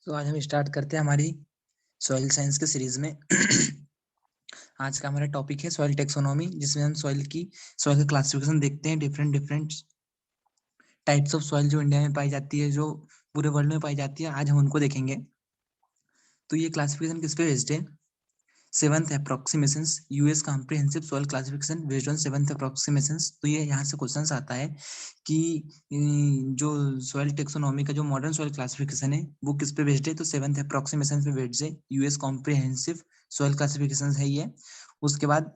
तो आज हम स्टार्ट करते हैं हमारी सॉइल साइंस के सीरीज में। आज का हमारा टॉपिक है सॉइल टेक्सोनॉमी, जिसमें हम सॉइल का क्लासिफिकेशन देखते हैं। Different different types of soil जो इंडिया में पाई जाती है, जो पूरे वर्ल्ड में पाई जाती है, आज हम उनको देखेंगे। तो ये क्लासिफिकेशन किस पे बेस्ड है? Seventh approximations, US comprehensive soil classification based on seventh approximations. तो ये यहाँ से क्वेश्चन आता है कि जो सॉइल टेक्सोनॉमी का जो मॉडर्न सॉइल क्लासिफिकेशन है वो किस पे बेस्ड है? तो सेवंथ अप्रोक्सीमेशन पे बेस्ड है, यूएस कॉम्प्रिहेंसिव सॉइल क्लासिफिकेशन है ये। उसके बाद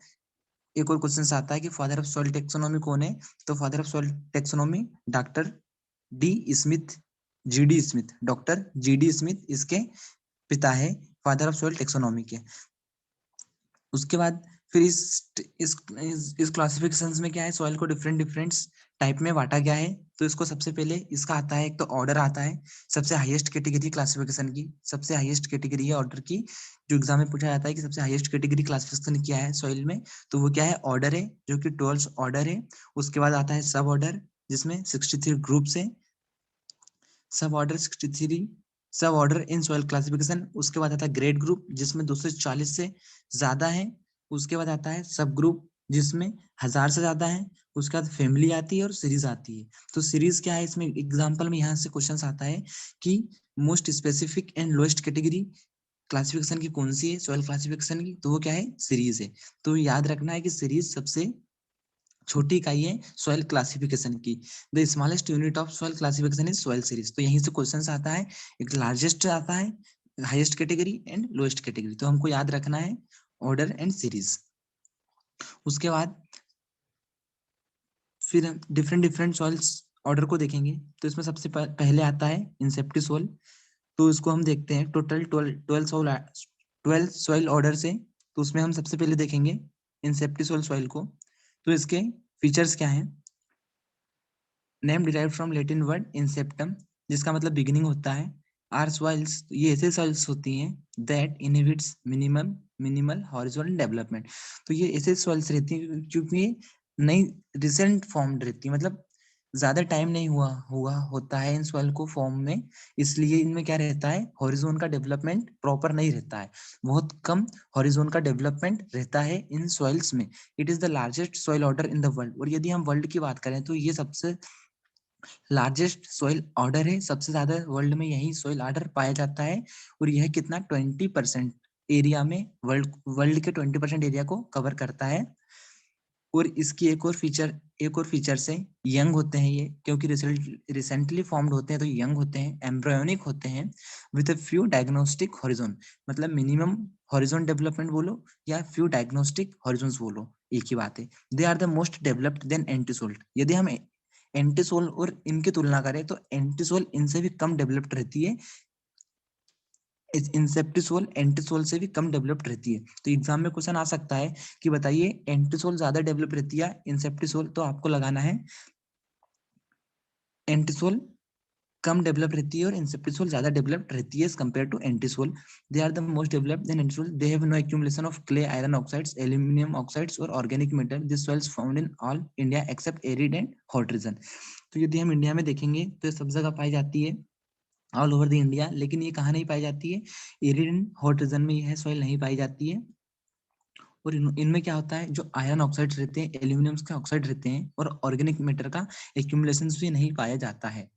एक और क्वेश्चन आता है कि फादर ऑफ सॉइल टेक्सोनॉमी कौन है? तो father of soil taxonomy doctor D Smith, GD Smith, doctor GD Smith इसके पिता है, फादर ऑफ सॉइल टेक्सोनॉमी के। उसके बाद फिर इस क्लासिफिकेशंस में क्या है, सॉइल को डिफरेंट डिफरेंट टाइप में बांटा गया है। तो इसको सबसे पहले इसका आता है, एक तो ऑर्डर आता है, सबसे हाईएस्ट कैटेगरी क्लासिफिकेशन की, सबसे हाईएस्ट कैटेगरी है ऑर्डर की। जो एग्जाम में पूछा जाता है कि सबसे हाईएस्ट कैटेगरी क्लासिफिकेशन क्या है सॉइल में, तो वो क्या है? ऑर्डर है, जो कि 12 ऑर्डर है। उसके बाद आता है सब ऑर्डर, जिसमें 63 ग्रुप्स है। सब ऑर्डर 63 सब ऑर्डर इन सॉइल क्लासिफिकेशन। उसके बाद आता है ग्रेड ग्रुप, जिसमें 240 से ज्यादा है। उसके बाद आता है सब ग्रुप, जिसमें 1000 से ज्यादा है। उसके बाद फैमिली आती है और सीरीज आती है। तो सीरीज क्या है? इसमें एग्जांपल में यहाँ से क्वेश्चन आता है कि most specific and lowest category classification की कौन सी है सॉइल क्लासिफिकेशन की? तो वो क्या है? सीरीज है। तो याद रखना है कि सीरीज सबसे छोटी इकाई है सॉइल क्लासिफिकेशन की। The smallest unit of soil classification is soil series. तो यहीं से क्वेश्चन आता है, एक लार्जेस्ट आता है, highest category and lowest category. तो हमको याद रखना है ऑर्डर एंड सीरीज। उसके बाद फिर हम डिफरेंट डिफरेंट सॉइल्स ऑर्डर को देखेंगे। तो इसमें सबसे पहले आता है इंसेप्टिसोल। तो इसको हम देखते हैं टोटल 12 सॉइल ऑर्डर से। तो उसमें हम सबसे पहले देखेंगे इंसेप्टिसोल सॉइल को। तो इसके फीचर्स क्या हैं? Name derive from Latin word inceptum, जिसका मतलब बिगिनिंग होता है। आर सॉइल्स, ये ऐसे सॉइल्स होती हैं that inhibits minimal horizontal development. तो ये ऐसे सॉइल्स रहती हैं क्योंकि ये नई रिसेंट फॉर्म्ड रहती है, मतलब ज्यादा टाइम नहीं हुआ हुआ होता है इन सॉइल को फॉर्म में। इसलिए इनमें क्या रहता है? हॉरिजॉन का डेवलपमेंट प्रॉपर नहीं रहता है, बहुत कम हॉरिजॉन का डेवलपमेंट रहता है इन सॉइल्स में। It is the largest soil order in the world. और यदि हम वर्ल्ड की बात करें तो ये सबसे लार्जेस्ट सॉइल ऑर्डर है, सबसे ज्यादा वर्ल्ड में यही सॉइल ऑर्डर पाया जाता है। और यह कितना 20% एरिया में, वर्ल्ड के 20% एरिया को कवर करता है। और इसकी एक और फीचर से यंग होते हैं ये, क्योंकि रिसेंटली फॉर्म्ड होते हैं तो यंग होते हैं, एम्ब्रियोनिक होते हैं, with a few diagnostic horizon. मतलब मिनिमम हॉरिजॉन डेवलपमेंट बोलो या फ्यू डायग्नोस्टिक हॉरिजॉन्स बोलो, एक ही बात है। They are the most developed than entisol. यदि हम एंटीसोल और इनकी तुलना करें तो एंटीसोल इनसे भी कम डेवलप्ड रहती है, इंसेप्टिसोल एंटीसोल से भी कम डेवलप्ड रहती है। तो एग्जाम में क्वेश्चन आ सकता है कि बताइए एंटीसोल ज्यादा डेवलप रहती है इंसेप्टिसोल? तो आपको लगाना है एंटीसोल कम डेवलप रहती है और इंसेप्टिसोल ज्यादा डेवलप्ड रहती है as compare to entisol. They are the most developed than entisol. They have no accumulation of clay, iron oxides, aluminium oxides और organic matter. This soils found in all India except arid and hot region. तो यदि हम India में देखेंगे तो ये सब जगह पाई जाती है, ऑल ओवर द इंडिया। लेकिन ये कहाँ नहीं पाई जाती है? एरिड एंड हॉट रीजन में यह सॉइल नहीं पाई जाती है। और इनमें क्या होता है, जो आयरन ऑक्साइड्स रहते हैं, एल्यूमिनियम के ऑक्साइड रहते हैं और ऑर्गेनिक मैटर का एक्यूमुलेशन भी नहीं पाया जाता है।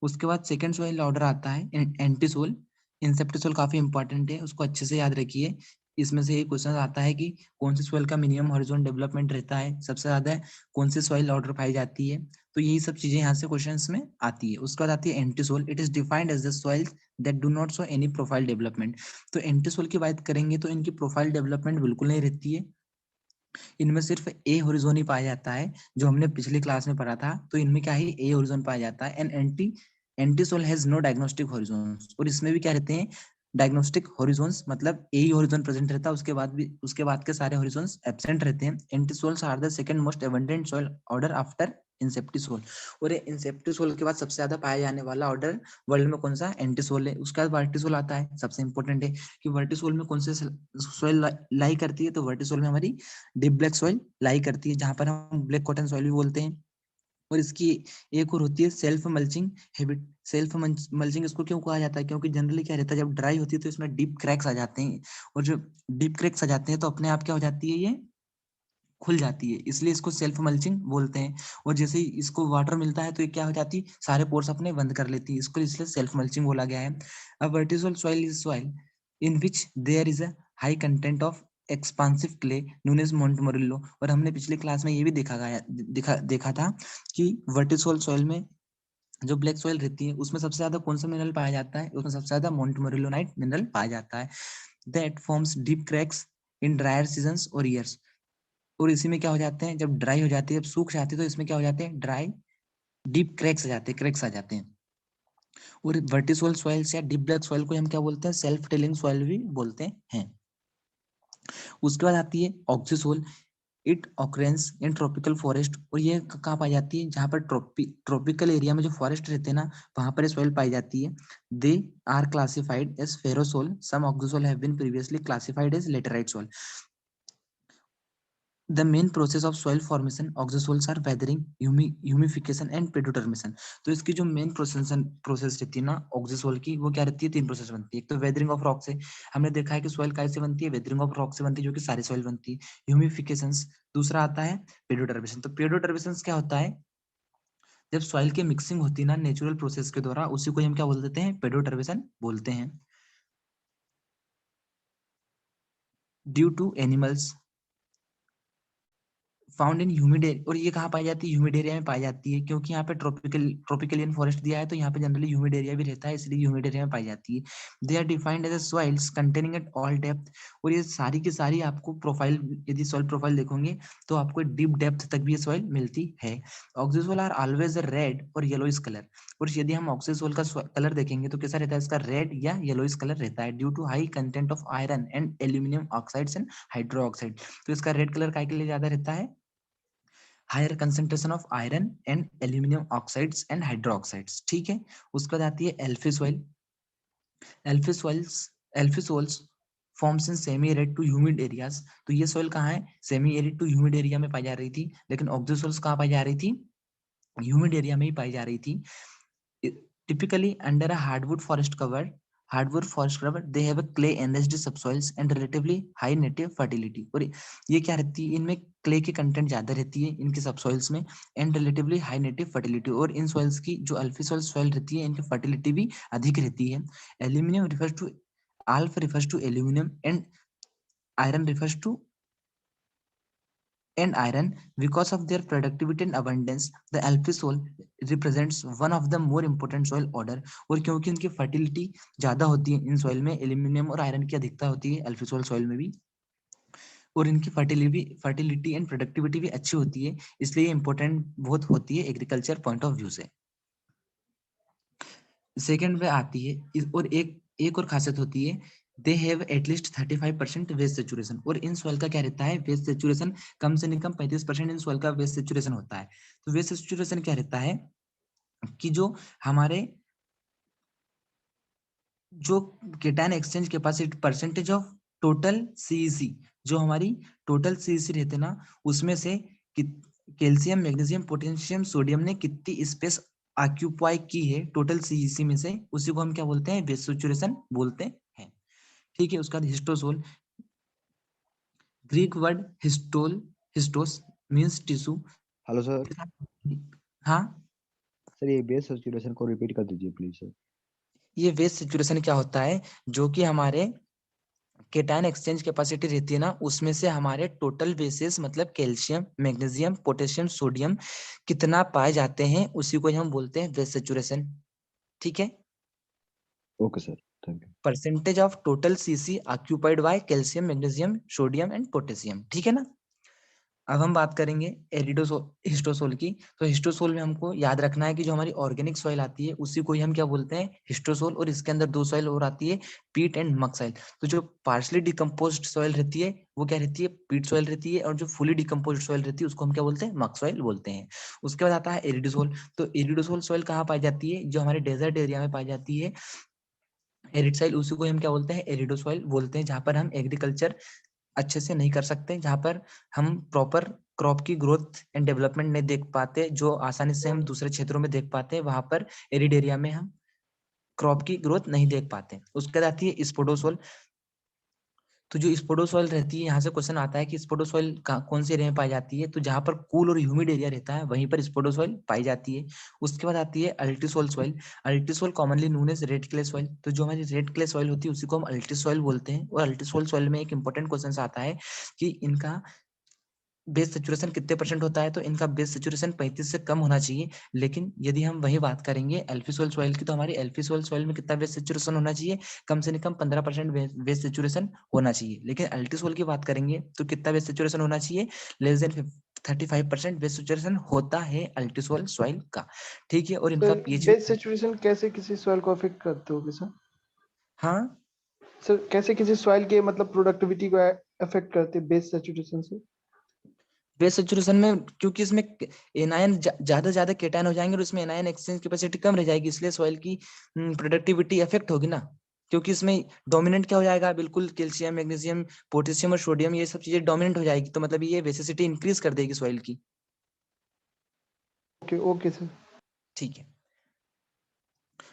उसके बाद सेकंड सॉइल ऑर्डर आता है एंटीसोल। इंसेप्टिसोल काफी इंपॉर्टेंट है, उसको अच्छे से याद रखिए। इसमें से एक क्वेश्चन आता है कि कौन सी सॉइल का मिनिमम हॉरिजॉन डेवलपमेंट रहता है, सबसे ज्यादा कौन सी सॉइल ऑर्डर पाई जाती है। तो यही सब चीजें यहाँ से क्वेश्चंस में आती है। उसके बाद आती है entisol. It is defined as the soil that do not show any profile development. तो एंटीसोल की बात करेंगे तो इनकी प्रोफाइल डेवलपमेंट बिल्कुल नहीं रहती है। इनमें सिर्फ ए होरिजोन ही पाया जाता है, जो हमने पिछली क्लास में पढ़ा था। तो इनमें क्या है? ए होरिजोन पाया जाता है। And entisol has no diagnostic horizons. और इसमें भी क्या रहते हैं? डायग्नोस्टिक होरिजोन्स, मतलब ए ही होरिजोन प्रेजेंट रहता है, उसके बाद के सारे होरिजोन्स एब्सेंट रहते हैं। Entisols are the second most abundant soil order after inceptisol. और इंसेप्टिसोल के बाद सबसे ज्यादा पाया जाने वाला ऑर्डर वर्ल्ड में कौन सा? एंटीसोल है। उसके बाद वर्टिसोल आता है, सबसे इंपॉर्टेंट है कि वर्टिसोल में कौन से सॉइल लाई करती है। तो वर्टिसोल में हमारी डीप ब्लैक सॉइल लाई करती है, जहां पर हम ब्लैक कॉटन सॉइल भी बोलते हैं। और इसकी एक और होती है self mulching habit. Self mulching इसको क्यों कहा जाता है, क्योंकि जनरली क्या रहता है, जब ड्राई होती है तो इसमें डीप क्रैक्स आ जाते हैं, और जब डीप क्रैक्स आ जाते हैं तो अपने आप क्या हो जाती है, ये खुल जाती है, इसलिए इसको सेल्फ मल्चिंग बोलते हैं। और जैसे ही इसको वाटर मिलता है तो ये क्या हो जाती है, सारे पोर्स अपने बंद कर लेती है, इसको इसलिए सेल्फ मल्चिंग बोला गया है। A vertical soil is soil in which there is a high content of expansive clay known as montmorillonite. और हमने पिछले क्लास में ये भी देखा था कि वर्टिकल सॉइल में जो ब्लैक सॉइल रहती है उसमें सबसे ज्यादा कौन सा मिनरल पाया जाता है, उसमें सबसे ज्यादा मोंटमोरिलोनाइट मिनरल पाया जाता है, that forms deep cracks in dryer seasons और ईयर्स। और इसी में क्या हो जाते हैं, जब ड्राई हो जाती है, जब सूख जाती है, तो इसमें क्या हो जाते हैं, ड्राई डीप क्रैक्स आ जाते हैं, क्रैक्स आ जाते हैं। और वर्टिसोल सॉइल्स या डीप ब्लैक सॉइल को हम क्या बोलते हैं, सेल्फ टेलिंग सॉइल भी बोलते हैं। उसके बाद आती है oxisol. It occurrence in tropical forest. और ये कहाँ पाई जाती है, जहाँ पर ट्रॉपिकल एरिया में जो फॉरेस्ट रहते हैं ना, वहां पर सॉइल पाई जाती है। They are classified as ferrosol, some oxisol have been previously classified as laterite soil. The main process of soil formation oxasols are weathering, humification and pedotermation। तो इसकी जो मेन प्रोसेस रहती है ना ऑक्सीसोल की, वो क्या रहती है, 3 प्रोसेस बनती है। एक तो वेदरिंग ऑफ रॉक से, हमने देखा है कि सॉइल कैसे बनती है, वेदरिंग ऑफ रॉक से बनती है, जो कि सारी सॉइल बनती है। ह्यूमिफिकेशंस, दूसरा आता है पेडोटर्मेशन। तो पेडोटर्मेशन क्या होता है, जब सॉइल की मिक्सिंग होती है ना नेचुरल प्रोसेस के द्वारा, उसी को हम क्या बोल देते हैं, पेडोटर्मेशन बोलते हैं। Due to animals found in humid area. और ये कहाँ पाई जाती है, ह्यूमिड एरिया में पाई जाती है, क्योंकि यहाँ पे ट्रॉपिकलियन फॉरेस्ट दिया है, तो यहाँ पे जनरली ह्यूमिड एरिया भी रहता है, इसलिए ह्यूमिड एरिया में पाई जाती है। They are defined as soils containing at all depth. और ये सारी की सारी आपको प्रोफाइल, यदि सॉइल प्रोफाइल देखोगे तो आपको डीप डेप्थ तक भी ये सॉइल मिलती है। ऑक्सीसोल आर ऑलवेज रेड और येलोइश कलर। और यदि हम ऑक्सीसोल का कलर देखेंगे तो कैसा रहता है, इसका रेड या येलोइश कलर रहता है, due to high content of iron and aluminium oxides and hydroxide. तो इसका रेड कलर काय के लिए ज्यादा रहता है, higher concentration of iron and aluminium oxides and hydro oxides. ठीक है। उसके बाद आती है alfi soil. Alfi soils, alfi sols forms in semi arid to humid areas. तो ये सॉइल कहाँ है, semi arid to humid area में पाई जा रही थी, लेकिन ऑक्सीसोल्स कहाँ पाई जा रही थी, ह्यूमिड एरिया में ही पाई जा रही थी। Typically under a hardwood forest cover, they have a clay enriched subsoils and relatively high native fertility। और ये क्या रहती है, इनमें क्ले की कंटेंट ज्यादा रहती है इनके सबसॉइल्स में, and relatively high native fertility. और इन सॉइल्स की जो अल्फी सॉइल रहती है, इनकी फर्टिलिटी भी अधिक रहती है। Aluminium refers to, alf refers to aluminium and iron refers to and iron. Because of their productivity and abundance, the alpha soil represents one of the more important soil order। और क्योंकि उनकी fertility ज्यादा होती है इन soil में, aluminium और iron की अधिकता होती है अल्फा सॉइल में भी, और इनकी फर्टिलिटी एंड प्रोडक्टिविटी भी अच्छी होती है, इसलिए इंपॉर्टेंट बहुत होती है एग्रीकल्चर पॉइंट ऑफ व्यू से। सेकेंड में आती है और एक और खासियत होती है, दे हैव एटलीस्ट 35% वेस्ट सेचुरेशन। और इन सॉइल का क्या रहता है, वेस्ट सेचुरेशन कम से कम 35% इन सॉइल का वेस्ट सेचुरेशन होता है। तो वेस्ट सेचुरेशन क्या रहता है कि जो हमारे जो cation exchange capacity percentage of total CEC, जो हमारी टोटल सीईसी रहते ना, उसमें से कैल्शियम मैग्नीशियम पोटेशियम सोडियम ने कितनी स्पेस ऑक्यूपाई की है टोटल सीईसी में से, उसी को हम क्या बोलते हैं, वेस्ट सेचुरेशन बोलते हैं। ठीक है। उसका histosol, Greek word histos means tissue. Hello sir. हाँ, सर ये बेस सैचुरेशन को रिपीट कर दीजिए प्लीज सर। ये वेस्ट सिचुएशन क्या होता है, जो कि हमारे केटायन एक्सचेंज कैपेसिटी रहती है ना, उसमें से हमारे टोटल बेसिस मतलब कैल्शियम मैग्नीशियम पोटेशियम सोडियम कितना पाए जाते हैं, उसी को हम बोलते हैं वेस्ट सेचुरेशन। ठीक है। Okay sir, thank you. Percentage of total CEC occupied by calcium magnesium sodium and potassium. ठीक है ना। अब हम बात करेंगे हिस्टोसोल की। तो हिस्टोसोल में हमको याद रखना है कि जो हमारी ऑर्गेनिक सॉइल आती है उसी को ही हम क्या बोलते हैं, हिस्टोसोल। और इसके अंदर दो सॉइल और आती है, पीट एंड मक सॉइल। तो जो पार्शली डिकम्पोज्ड सॉइल रहती है वो क्या रहती है, पीट सॉइल रहती है, और जो फुली डिकम्पोज्ड सॉइल रहती है उसको हम क्या बोलते हैं, मक सॉइल बोलते हैं। उसके बाद आता है एरिडोसोल। तो एरिडोसोल सॉइल कहाँ पाई जाती है, जो हमारे डेजर्ट एरिया में पाई जाती है, एरिड सॉइल, उसी को हम क्या बोलते हैं, एरिडोसॉइल बोलते हैं, जहां पर हम एग्रीकल्चर अच्छे से नहीं कर सकते, जहां पर हम प्रॉपर क्रॉप की ग्रोथ एंड डेवलपमेंट नहीं देख पाते, जो आसानी से हम दूसरे क्षेत्रों में देख पाते हैं, वहां पर एरिड एरिया में हम क्रॉप की ग्रोथ नहीं देख पाते। उसके बाद आती है स्पोडोसोल। तो जो स्पोडोसॉइल रहती है, यहाँ से क्वेश्चन आता है कि स्पोडोसॉइल कौन से एरिया में पाई जाती है, तो जहाँ पर कूल और ह्यूमिड एरिया रहता है वहीं पर स्पोडोसॉइल पाई जाती है। उसके बाद आती है ultisol soil. Ultisol commonly known as red clay soil. तो जो हमारी रेड क्ले सॉइल होती है उसी को हम अल्टीसोल बोलते हैं। और अल्टीसोल सॉइल में एक इंपॉर्टेंट क्वेश्चन आता है कि इनका बेस सेचुरेशन कितने परसेंट होता है, तो इनका बेस सेचुरेशन 35 से कम होना चाहिए। लेकिन यदि हम वही बात करेंगे एल्फी सॉइल की, तो हमारी एल्फी सॉइल में कितना बेस सेचुरेशन होना चाहिए, कम से कम 15% बेस सेचुरेशन होना चाहिए। लेकिन अल्टी सॉइल की बात करेंगे तो कितना बेस सेचुरेशन होना चाहिए, लेस देन 35% बेस सेचुरेशन होता है अल्टी सॉइल का। ठीक है, और इनका पीएच बेस सेचुरेशन कैसे किसी सॉइल को अफेक्ट करते होगे सर? हाँ सर कैसे किसी सॉइल के मतलब प्रोडक्टिविटी को अफेक्ट करते हैं बेस सेचुरेशन से? बेस सेचुरेशन में क्योंकि इसमें एनायन ज्यादा केटायन हो जाएंगे और इसमें एनायन एक्सचेंज कैपेसिटी कम रह जाएगी, इसलिए सॉइल की प्रोडक्टिविटी अफेक्ट होगी ना। क्योंकि इसमें डोमिनेंट क्या हो जाएगा, बिल्कुल कैल्शियम मैग्नीशियम पोटेशियम और सोडियम ये सब चीजें डोमिनेंट हो जाएगी, तो मतलब ये बेसिसिटी इंक्रीज कर देगी सॉइल की। Okay okay sir. ठीक है,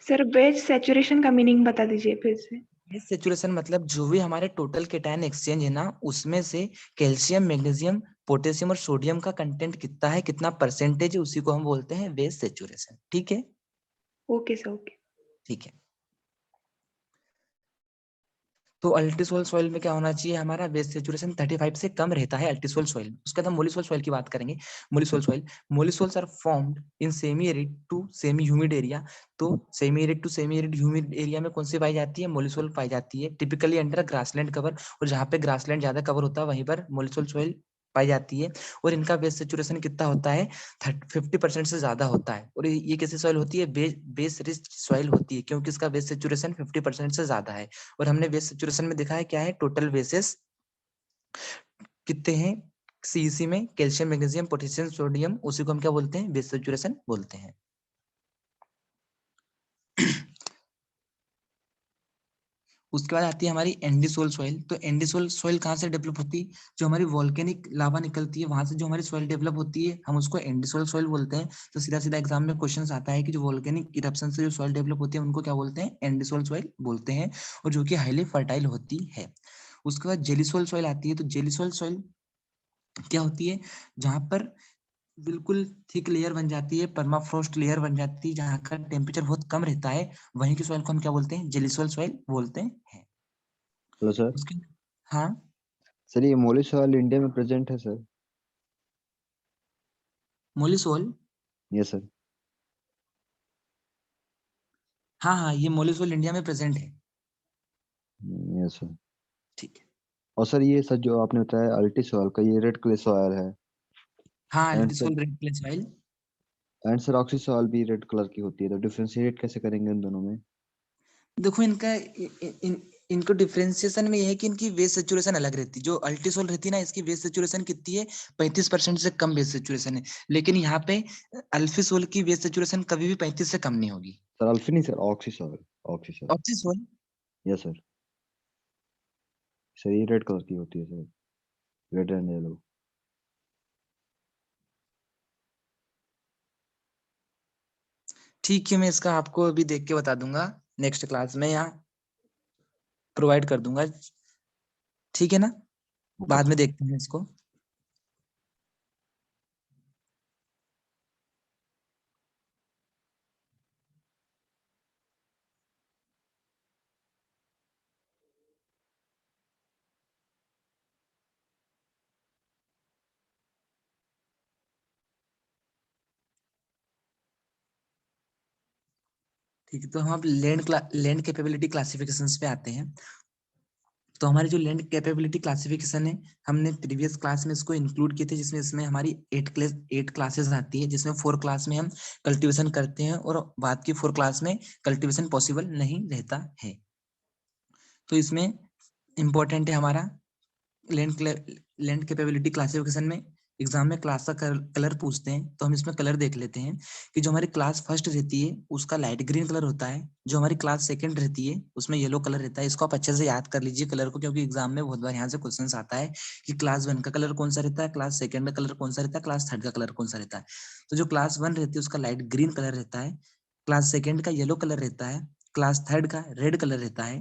सर बेस सेचुरेशन का मीनिंग बता दीजिए फिर से। बेस सेचुरेशन मतलब जो भी हमारे टोटल केटायन एक्सचेंज है ना, उसमें से कैल्शियम मैग्नीशियम पोटेशियम और सोडियम का कंटेंट कितना है, कितना परसेंटेज है, उसी को हम बोलते हैं बेस सेचुरेशन। ठीक है, ओके सर, ओके। ठीक है। तो अल्टीसोल सॉइल में क्या होना चाहिए, हमारा बेस सेचुरेशन 35 से कम रहता है अल्टीसोल सॉइल। उसके बाद हम मोलिसोल सॉइल की बात करेंगे। Mollisols are formed in semi arid to semi humid area. तो semi arid to semi arid humid area में कौन सी पाई जाती है, मोलिसोल पाई जाती है, टिपिकली अंडर ग्रासलैंड कवर। और जहाँ पे ग्रासलैंड ज्यादा कवर होता है वहीं पर मोलिसोल सॉइल पाई जाती है। और इनका बेस सेचुरेशन कितना होता है, 50% से ज्यादा होता है। और ये कैसी सॉइल होती है, बेस रिच सॉइल होती है, क्योंकि इसका बेस सेचुरेशन 50% से ज्यादा है। और हमने बेस सेचुरेशन में देखा है क्या है, टोटल बेसिस कितने हैं सीईसी में, कैल्शियम मैग्नीशियम पोटेशियम सोडियम, उसी को हम क्या बोलते हैं, बेस सेचुरेशन बोलते हैं। उसके बाद आती है हमारी एंडीसोल सॉइल। तो एंडीसोल सॉइल कहाँ से डेवलप होती है, जो हमारी वॉल्केनिक लावा निकलती है वहां से जो हमारी सॉइल डेवलप होती है, हम उसको एंडीसोल सॉइल बोलते हैं। तो सीधा सीधा एग्जाम में क्वेश्चन आता है कि जो वॉल्केनिक इरप्शन से जो सॉइल डेवलप होती है उनको क्या बोलते हैं, एंडीसोल सॉइल बोलते हैं, और जो कि हाईली फर्टाइल होती है। उसके बाद जेलीसोल सॉइल आती है। तो जेलीसोल सॉइल क्या होती है, जहां पर बिल्कुल थिक लेयर बन जाती है, परमाफ्रोस्ट लेयर बन जाती है, जहाँ का टेम्परेचर बहुत कम रहता है, वहीं की सॉइल को हम क्या बोलते हैं, जेलीसोल सॉइल बोलते हैं। Hello sir. उसके हाँ सर ये मोलिश सॉइल इंडिया में प्रेजेंट है सर? Mollisol, yes sir. हाँ हाँ ये मोलिसोल इंडिया में प्रेजेंट है। Yes sir. ठीक है, और सर ये सर जो आपने बताया अल्टी सॉइल का, ये रेड क्ले सॉइल है। हाँ and sir ultisol red clay soil. Oxi soil भी रेड कलर की होती है, तो डिफरेंशिएट कैसे करेंगे इन दोनों में? देखो इनका इनको डिफरेंशिएशन में ये है कि इनकी बेस सेचुरेशन अलग रहती है। जो अल्टीसोल रहती है ना, इसकी बेस सेचुरेशन कितनी है, 35% से कम बेस सेचुरेशन है। लेकिन यहाँ पे अल्फीसोल की बेस सेचुरेशन कभी भी 35 से कम नहीं होगी। सर अल्फी नहीं sir, oxi soil. Oxi soil. Oxisol, yes sir. Sir ये रेड कलर की होती है सर, रेड एंड येलो। ठीक है, मैं इसका आपको अभी देख के बता दूंगा नेक्स्ट क्लास में, या प्रोवाइड कर दूंगा। ठीक है ना, ओके बाद सर। में देखते हैं इसको। ठीक है, तो हम अब लैंड कैपेबिलिटी क्लासिफिकेशंस पे आते हैं। तो हमारी जो लैंड कैपेबिलिटी क्लासिफिकेशन है, हमने प्रीवियस क्लास में इसको इंक्लूड किए थे, जिसमें इसमें हमारी 8 क्लासेस आती है, जिसमें 4 क्लास में हम कल्टीवेशन करते हैं और बाद की 4 क्लास में कल्टीवेशन पॉसिबल नहीं रहता है। तो इसमें इंपॉर्टेंट है हमारा लैंड कैपेबिलिटी क्लासिफिकेशन में एग्जाम में क्लास का कलर पूछते हैं तो हम इसमें कलर देख लेते हैं कि जो हमारी क्लास फर्स्ट रहती है उसका लाइट ग्रीन कलर होता है, जो हमारी क्लास सेकंड रहती है उसमें येलो कलर रहता है। इसको आप अच्छे से याद कर लीजिए कलर को, क्योंकि एग्जाम में बहुत बार यहाँ से क्वेश्चन आता है कि क्लास 1 का कलर कौन सा रहता है, क्लास सेकंड का कलर कौन सा रहता है, क्लास थर्ड का कलर कौन सा रहता है। तो जो क्लास 1 रहती है उसका लाइट ग्रीन कलर रहता है, क्लास सेकंड का येलो कलर रहता है, क्लास थर्ड का रेड कलर रहता है,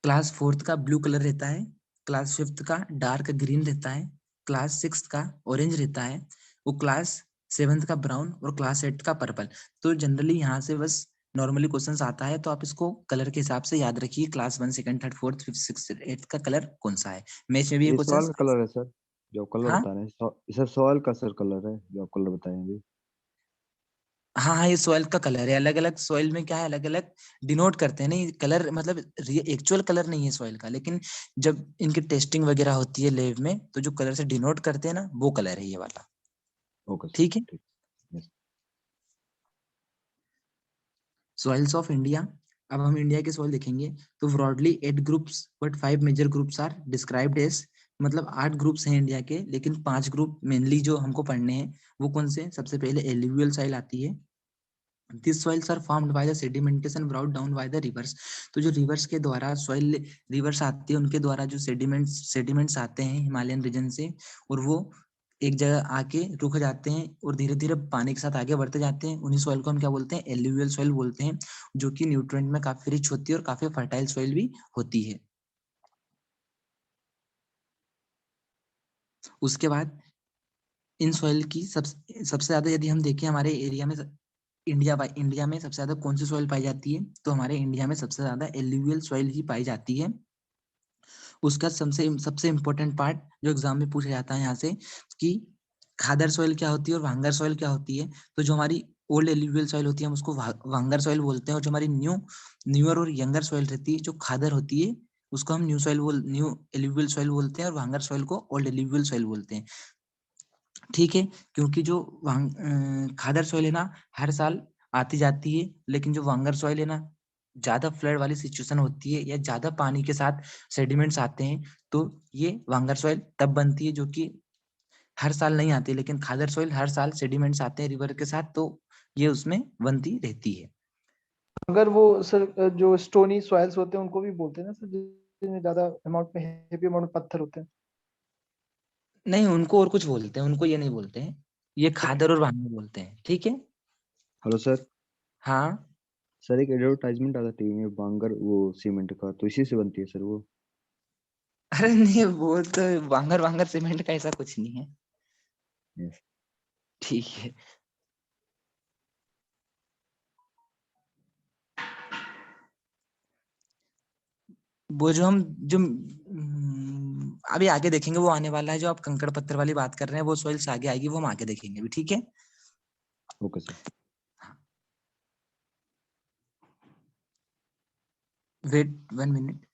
क्लास फोर्थ का ब्लू कलर रहता है, क्लास फिफ्थ का डार्क ग्रीन रहता है, क्लास सिक्स का ऑरेंज रहता है, वो क्लास सेवंथ का ब्राउन और क्लास एट का पर्पल। तो जनरली यहाँ से बस नॉर्मली क्वेश्चंस आता है, तो आप इसको कलर के हिसाब से याद रखिए, class 1 second third fourth fifth six eight का कलर कौन सा है। मैच में भी ये ये सॉइल क्वेश्चन। का कलर है सर, जो कलर हाँ बता रहे हैं सर, सॉइल का सर कलर है जो आप कलर बताए हैं अभी। हाँ हाँ, ये सॉइल का कलर है। अलग अलग सॉइल में क्या है, अलग अलग डिनोट करते हैं, नहीं कलर मतलब एक्चुअल कलर नहीं है सॉइल का, लेकिन जब इनकी टेस्टिंग वगैरह होती है लैब में तो जो कलर से डिनोट करते हैं ना, वो कलर है ये वाला। ओके सर, ठीक है। ठीक। यस। Soils of India. अब हम इंडिया के सॉइल देखेंगे तो broadly 8 groups but 5 major groups are described as, मतलब 8 ग्रुप्स हैं इंडिया के, लेकिन 5 ग्रुप मेनली जो हमको पढ़ने हैं वो कौन से। सबसे पहले एल्यूवियल सॉइल आती है। These soils are formed by the sedimentation brought down by the rivers। तो जो रिवर्स के द्वारा सॉइल, रिवर्स आती है उनके द्वारा जो सेडिमेंट्स आते हैं हिमालयन रीजन से, और वो एक जगह आके रुक जाते हैं और धीरे धीरे पानी के साथ आगे बढ़ते जाते हैं। उन्हीं सॉइल को हम क्या बोलते हैं, एल्यूवियल सॉइल बोलते हैं, जो कि न्यूट्रिएंट में काफी रिच होती है और काफी फर्टाइल सॉइल भी होती है। उसके बाद इन सॉइल की सबसे ज्यादा यदि हम देखें हमारे एरिया में, इंडिया में सबसे ज्यादा कौन सी सॉइल पाई जाती है, तो हमारे इंडिया में सबसे ज्यादा एल्यूवियल सॉइल ही पाई जाती है। उसका सबसे सबसे इम्पोर्टेंट पार्ट जो एग्जाम में पूछा जाता है यहाँ से, कि खादर सॉइल क्या होती है और वांगर सॉइल क्या होती है। तो जो हमारी ओल्ड एल्यूवियल सॉइल होती है हम उसको वांगर सॉइल बोलते हैं, और जो हमारी न्यूअर और यंगर सॉइल रहती है जो खादर होती है उसको हम न्यू एल्यूवियल सॉइल बोलते हैं, और वांगर सॉइल को ओल्ड एल्यूवियल सॉइल बोलते हैं। ठीक है, क्योंकि जो खादर सॉइल है ना हर साल आती जाती है, लेकिन जो वांगर सॉइल है ना ज्यादा फ्लड वाली सिचुएशन होती है या ज्यादा पानी के साथ सेडिमेंट्स आते हैं, तो ये वांगर सॉइल तब बनती है, जो कि हर साल नहीं आती, लेकिन खादर सॉइल हर साल सेडिमेंट्स आते हैं रिवर के साथ, तो ये उसमें बनती रहती है। अगर वो सर जो स्टोनी सॉइल्स होते हैं उनको भी बोलते हैं ना सर, जिनमें ज्यादा अमाउंट में हेवी अमाउंट में पत्थर होते हैं। नहीं, उनको और कुछ बोलते हैं, उनको ये नहीं बोलते हैं, ये खादर और वांगर बोलते हैं। ठीक है। Hello sir. हाँ। सर एक एडवर्टाइजमेंट आता टीवी में बांगर वो सीमेंट का, तो इसी से बनती है सर वो। अरे नहीं, वो तो वांगर वांगर सीमेंट का ऐसा कुछ नहीं है। यस। ठीक है। वो जो हम जो अभी आगे देखेंगे वो आने वाला है, जो आप कंकड़ पत्थर वाली बात कर रहे हैं वो सॉइल्स आगे आएगी, वो हम आगे देखेंगे अभी। ठीक है। Okay sir. Wait 1 minute.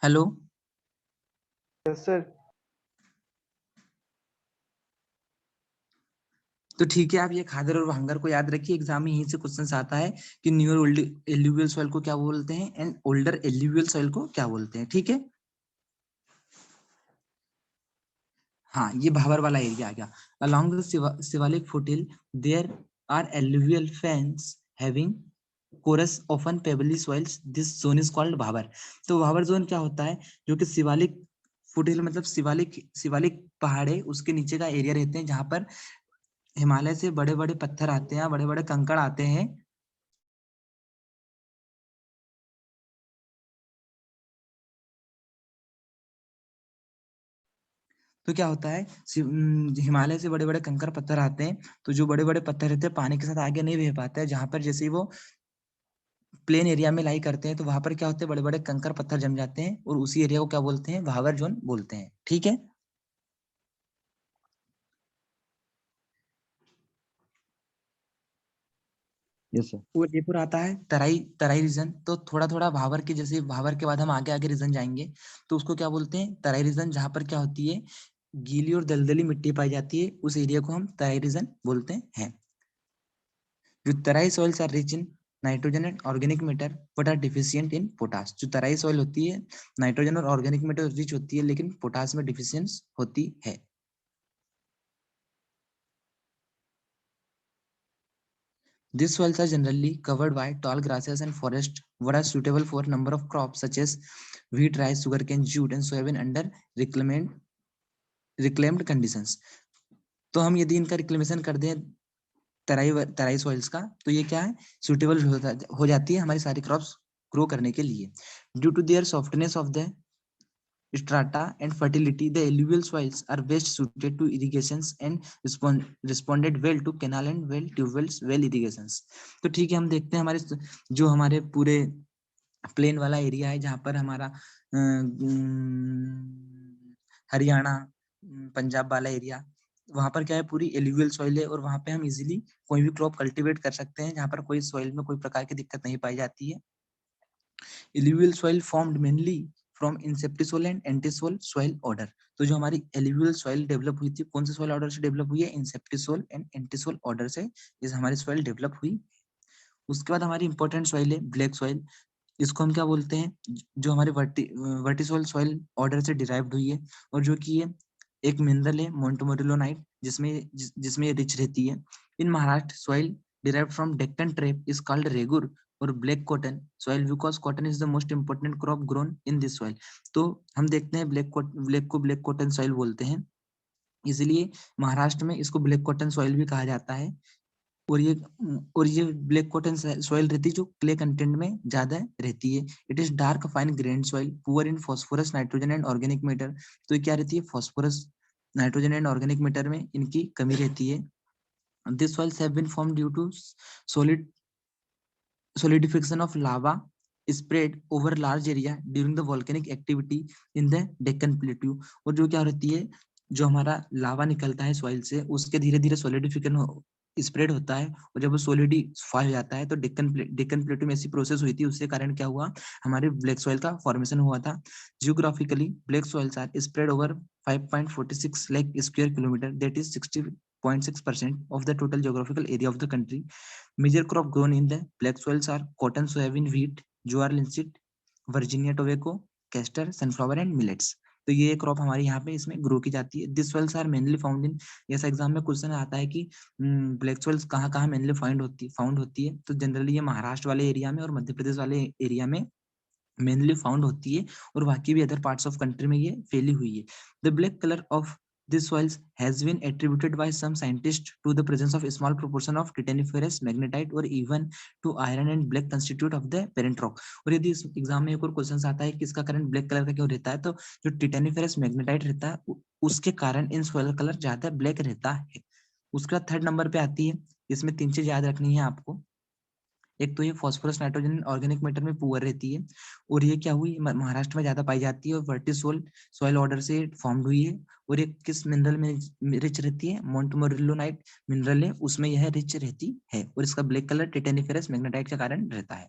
Hello. Sir तो ठीक है, आप ये खादर और वांगर को याद रखिए, एग्जाम में यहीं से क्वेश्चन आता है कि न्यूअर ओल्ड एल्यूवियल सॉइल को क्या बोलते हैं एंड ओल्डर एल्यूवियल सॉइल को क्या बोलते हैं। ठीक है। हाँ, ये भाबर वाला एरिया आ गया। Along the Shivalik foothill there are alluvial fans having coarse often pebbly soils, this zone is called Bhabar. तो भाबर जोन क्या होता है, जो कि शिवालिक फुटिल मतलब शिवालिक शिवालिक पहाड़े उसके नीचे का एरिया रहते हैं, जहां पर हिमालय से बड़े बड़े पत्थर आते हैं, बड़े बड़े कंकड़ आते हैं। तो तो क्या होता है, हिमालय से बड़े बड़े कंकर पत्थर आते हैं, तो जो बड़े बड़े पत्थर रहते हैं पानी के साथ आगे नहीं बह पाते हैं, जहां पर जैसे ही वो प्लेन एरिया में लाई करते हैं तो वहां पर क्या होते हैं, बड़े बड़े कंकर पत्थर जम जाते हैं और उसी एरिया को क्या बोलते हैं, भावर जोन बोलते हैं। ठीक है, यस सर। और जयपुर आता है तराई तराई रीजन। तो थोड़ा थोड़ा भावर के, जैसे भावर के बाद हम आगे आगे रीजन जाएंगे तो उसको क्या बोलते हैं, तराई रीजन। जहां पर क्या होती है, गीली और दलदली मिट्टी पाई जाती है, उस एरिया को हम तराई रीजन बोलते हैं। जो Terai soils are rich in nitrogen and organic matter but are deficient in potash. जो तराई सॉइल होती है नाइट्रोजन और ऑर्गेनिक मैटर रिच होती है, लेकिन पोटास में डिफिशियंस होती है। These soils are generally covered by tall grasses and forest, what are suitable for a number of crops such as wheat, rice, sugarcane, jute and soybean under reclaimed conditions. तो हम यदि इनका रिक्लेमेशन कर दें तराई soils का, तो ये क्या है, सुटेबल हो जाती है हमारी सारी क्रॉप्स ग्रो करने के लिए। Due to their softness of the strata and fertility, the alluvial soils are best suited to irrigations and responded well to canal and well tube wells well irrigations. तो ठीक है, हम देखते हैं हमारे जो हमारे पूरे प्लेन वाला एरिया है, जहाँ पर हमारा हरियाणा पंजाब वाला एरिया, वहां पर क्या है, पूरी एल्यूवियल सॉइल है और वहां पे हम इजीली कोई भी क्रॉप कल्टीवेट कर सकते हैं, जहाँ पर कोई सॉइल में कोई प्रकार की दिक्कत नहीं पाई जाती है। Alluvial soil formed mainly from inceptisol and entisol soil order. तो जो हमारी एल्यूवियल सॉइल डेवलप हुई थी, कौन से सॉइल ऑर्डर से डेवलप हुई है, इंसेप्टिसोल एंड एंटीसोल ऑर्डर से ये हमारी सॉइल डेवलप हुई। उसके बाद हमारी इंपॉर्टेंट सॉइल है ब्लैक सॉइल। इसको हम क्या बोलते हैं, जो हमारे वर्टिसोल सॉइल ऑर्डर से डिराइव्ड हुई है, और जो कि ये एक मिनरल है मोंटमोरिलोनाइट, जिसमें रिच रहती है। In Maharashtra soil derived from Deccan tribe is called regur और black cotton soil, because cotton is the most important crop grown in this soil. तो हम देखते हैं ब्लैक को ब्लैक कॉटन सॉइल बोलते हैं, इसलिए महाराष्ट्र में इसको ब्लैक कॉटन सॉइल भी कहा जाता है। और ये ब्लैक कॉटन सॉइल रहती है जो क्ले कंटेंट में ज्यादा रहती है। It is dark fine grain soil poor in phosphorus nitrogen and organic matter. तो ये क्या रहती है, phosphorus nitrogen and organic matter में इनकी कमी रहती है। This soils have been formed due to solidification of lava spread over large area during the volcanic activity in the Deccan Plateau। और जो क्या रहती है, जो हमारा लावा निकलता है सॉइल से, उसके धीरे धीरे सोलिडिफिकेशन स्प्रेड होता है, और जब वो सोलिडिफाई हो जाता है तो डेक्कन प्लेटू में ऐसी प्रोसेस हुई थी, उसके कारण क्या हुआ, हमारे ब्लैक सॉइल का फॉर्मेशन हुआ था। Geographically black soils are spread over 5.46 lakh square kilometre, that is 60.6% of the total geographical area of the country. Major crop grown in the black soils are cotton, soybean, wheat, jowar, linseed, Virginia tobacco, castor, sunflower and millets। तो ये crop हमारी यहाँ पे इसमें grow की जाती है। This soils are mainly found in, ऐसा एग्जाम में क्वेश्चन आता है कि ब्लैक सॉइल्स कहाँ कहाँ मेनली फाउंड होती है, तो जनरली ये महाराष्ट्र वाले एरिया में और मध्य प्रदेश वाले एरिया में मेनली फाउंड होती है, और बाकी भी अदर पार्ट्स ऑफ कंट्री में ये फैली हुई है। The black colour of these soils has been attributed by some scientists to the presence of a small proportion of titaniferous magnetite or even to iron and black constitute of the parent rock। और यदि इस exam में एक और question आता है कि इसका कारण ब्लैक कलर का क्यों रहता है, तो जो टिटेनिफेरस मैग्नेटाइट रहता है उसके कारण इन सॉइल कलर ज्यादा ब्लैक रहता है। उसके बाद थर्ड नंबर पे आती है, इसमें 3 चीज याद रखनी है आपको। एक तो ये फास्फोरस नाइट्रोजन ऑर्गेनिक मैटर में पुअर रहती है, और ये क्या हुई, महाराष्ट्र में ज्यादा पाई जाती है और वर्टिसोल सॉइल ऑर्डर से फॉर्म्ड हुई है। और ये किस मिनरल में रिच रहती है, मोंटमोरिलोनाइट मिनरल है, उसमें यह रिच रहती है, और इसका ब्लैक कलर टिटेनिफेरस मैग्नेटाइट के कारण रहता है।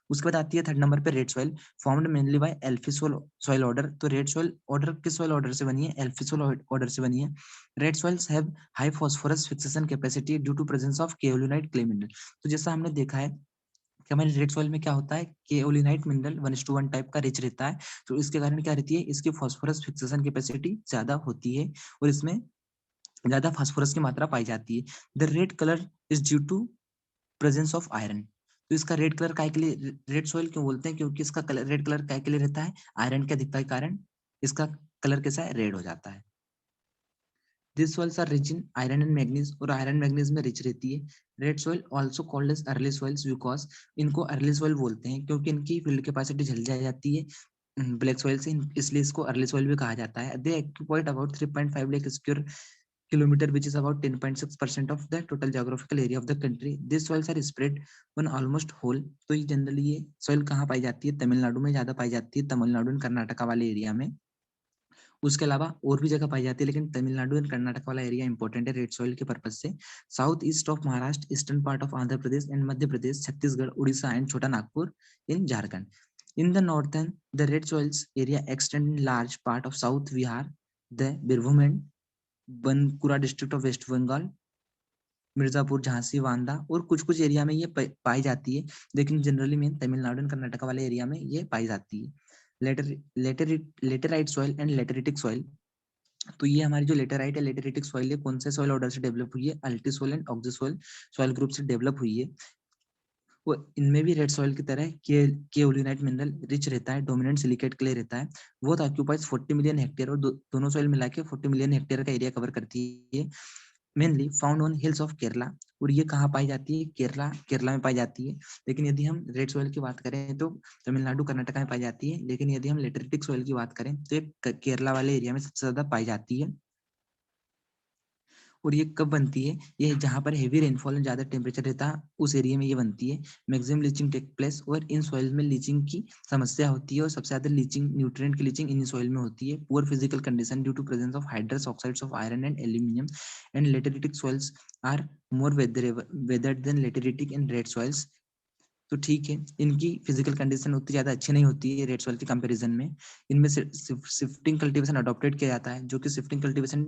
उसके बाद आती है थर्ड नंबर पे red soil, formed mainly by alfisol soil order. तो रेड सॉइल ऑर्डर किस सॉइल ऑर्डर से बनी है, एल्फिसोल ऑर्डर से बनी है। Red soils have high phosphorus fixation capacity due to presence of kaolinite clay mineral. तो जैसा हमने देखा है कि हमारे रेड सॉइल में क्या होता है, केओलिनाइट मिनरल 1:1 टाइप का रिच रहता है, तो इसके कारण क्या रहती है, इसकी फास्फोरस फिक्सेशन कैपेसिटी ज्यादा होती है, और इसमें ज्यादा फास्फोरस की मात्रा पाई जाती है। The red colour is due to presence of iron. तो इसका रेड कलर काय के लिए रेड सॉइल क्यों बोलते हैं, क्योंकि इसका कलर रेड कलर काय के लिए रहता है, आयरन की अधिकता के कारण इसका कलर कैसा है, रेड हो जाता है। These soils are rich in iron and manganese, और आयरन मैग्नीज में रिच रहती है। Red soil also called as early soils because इनको अर्ली सॉइल बोलते हैं क्योंकि इनकी फील्ड कैपेसिटी जल्दी आ जाती है। ब्लैक सॉइल से, इसलिए इसको अर्ली सॉइल भी कहा जाता है। दे occupied about 3.5 lakh square kilometre, which is about 10.6% of the total geographical area of the country. These soils are spread on almost whole. तो ये जनरली ये सॉइल कहाँ पाई जाती है? तमिलनाडु में ज्यादा पाई जाती है, तमिलनाडु एंड कर्नाटका वाले एरिया में। उसके अलावा और भी जगह पाई जाती है, लेकिन तमिलनाडु एंड कर्नाटक वाला एरिया इंपॉर्टेंट है रेड सॉइल के पर्पज से। South east of Maharashtra, eastern part of Andhra Pradesh and Madhya Pradesh, Chhattisgarh, Orissa and छोटा नागपुर इन Jharkhand. In the northern, the red soils area extend in large part of South Bihar, the Birbhum and Bankura district of West Bengal, Mirzapur, Jhansi, वांदा और कुछ कुछ area में ये पाई जाती है, लेकिन जनरली में तमिलनाडु और कर्नाटक वाले एरिया में ये पाई जाती है। लेटेराइट सॉइल एंड लेटेरिटिक सॉइल, तो ये हमारी जो लेटेराइट है लेटेरिटिक सॉइल है, कौन से सॉइल ऑर्डर से डेवलप हुई है? Ulti soil and oxi soil group से डेवलप हुई है। वो इनमें भी रेड सॉइल की तरह केओलिनाइट मिनरल रिच रहता है, डोमिनेंट सिलिकेट क्ले रहता है। वो ऑक्यूपाइज 40 मिलियन हेक्टेयर, और दोनों सॉइल मिला के 40 मिलियन हेक्टेयर का एरिया कवर करती है। Mainly found on hills of Kerala, और ये कहाँ पाई जाती है? केरला में पाई जाती है। लेकिन यदि हम रेड सॉइल की बात करें तो तमिलनाडु, कर्नाटका में पाई जाती है, लेकिन यदि हम लेटेरिटिक सॉइल की बात करें तो ये केरला वाले एरिया में सबसे ज्यादा पाई जाती है। और ये कब बनती है? ये जहाँ पर हेवी रेनफॉल और ज्यादा टेम्परेचर रहता है उस एरिया में ये बनती है। मैक्सिमम लीचिंग टेक प्लेस, और इन सॉइल में लीचिंग की समस्या होती है, और सबसे ज्यादा लीचिंग, न्यूट्रिएंट की लीचिंग इन सॉइल में होती है। Poor physical condition due to presence of hydrous oxides of iron and aluminium, and lateritic soils are more weathered than lateritic and red soils. तो ठीक है, इनकी फिजिकल कंडीशन उतनी ज्यादा अच्छी नहीं होती है रेड सॉइल के कंपैरिजन में। इनमें शिफ्टिंग कल्टीवेशन अडॉप्टेड किया जाता है, जो कि शिफ्टिंग कल्टीवेशन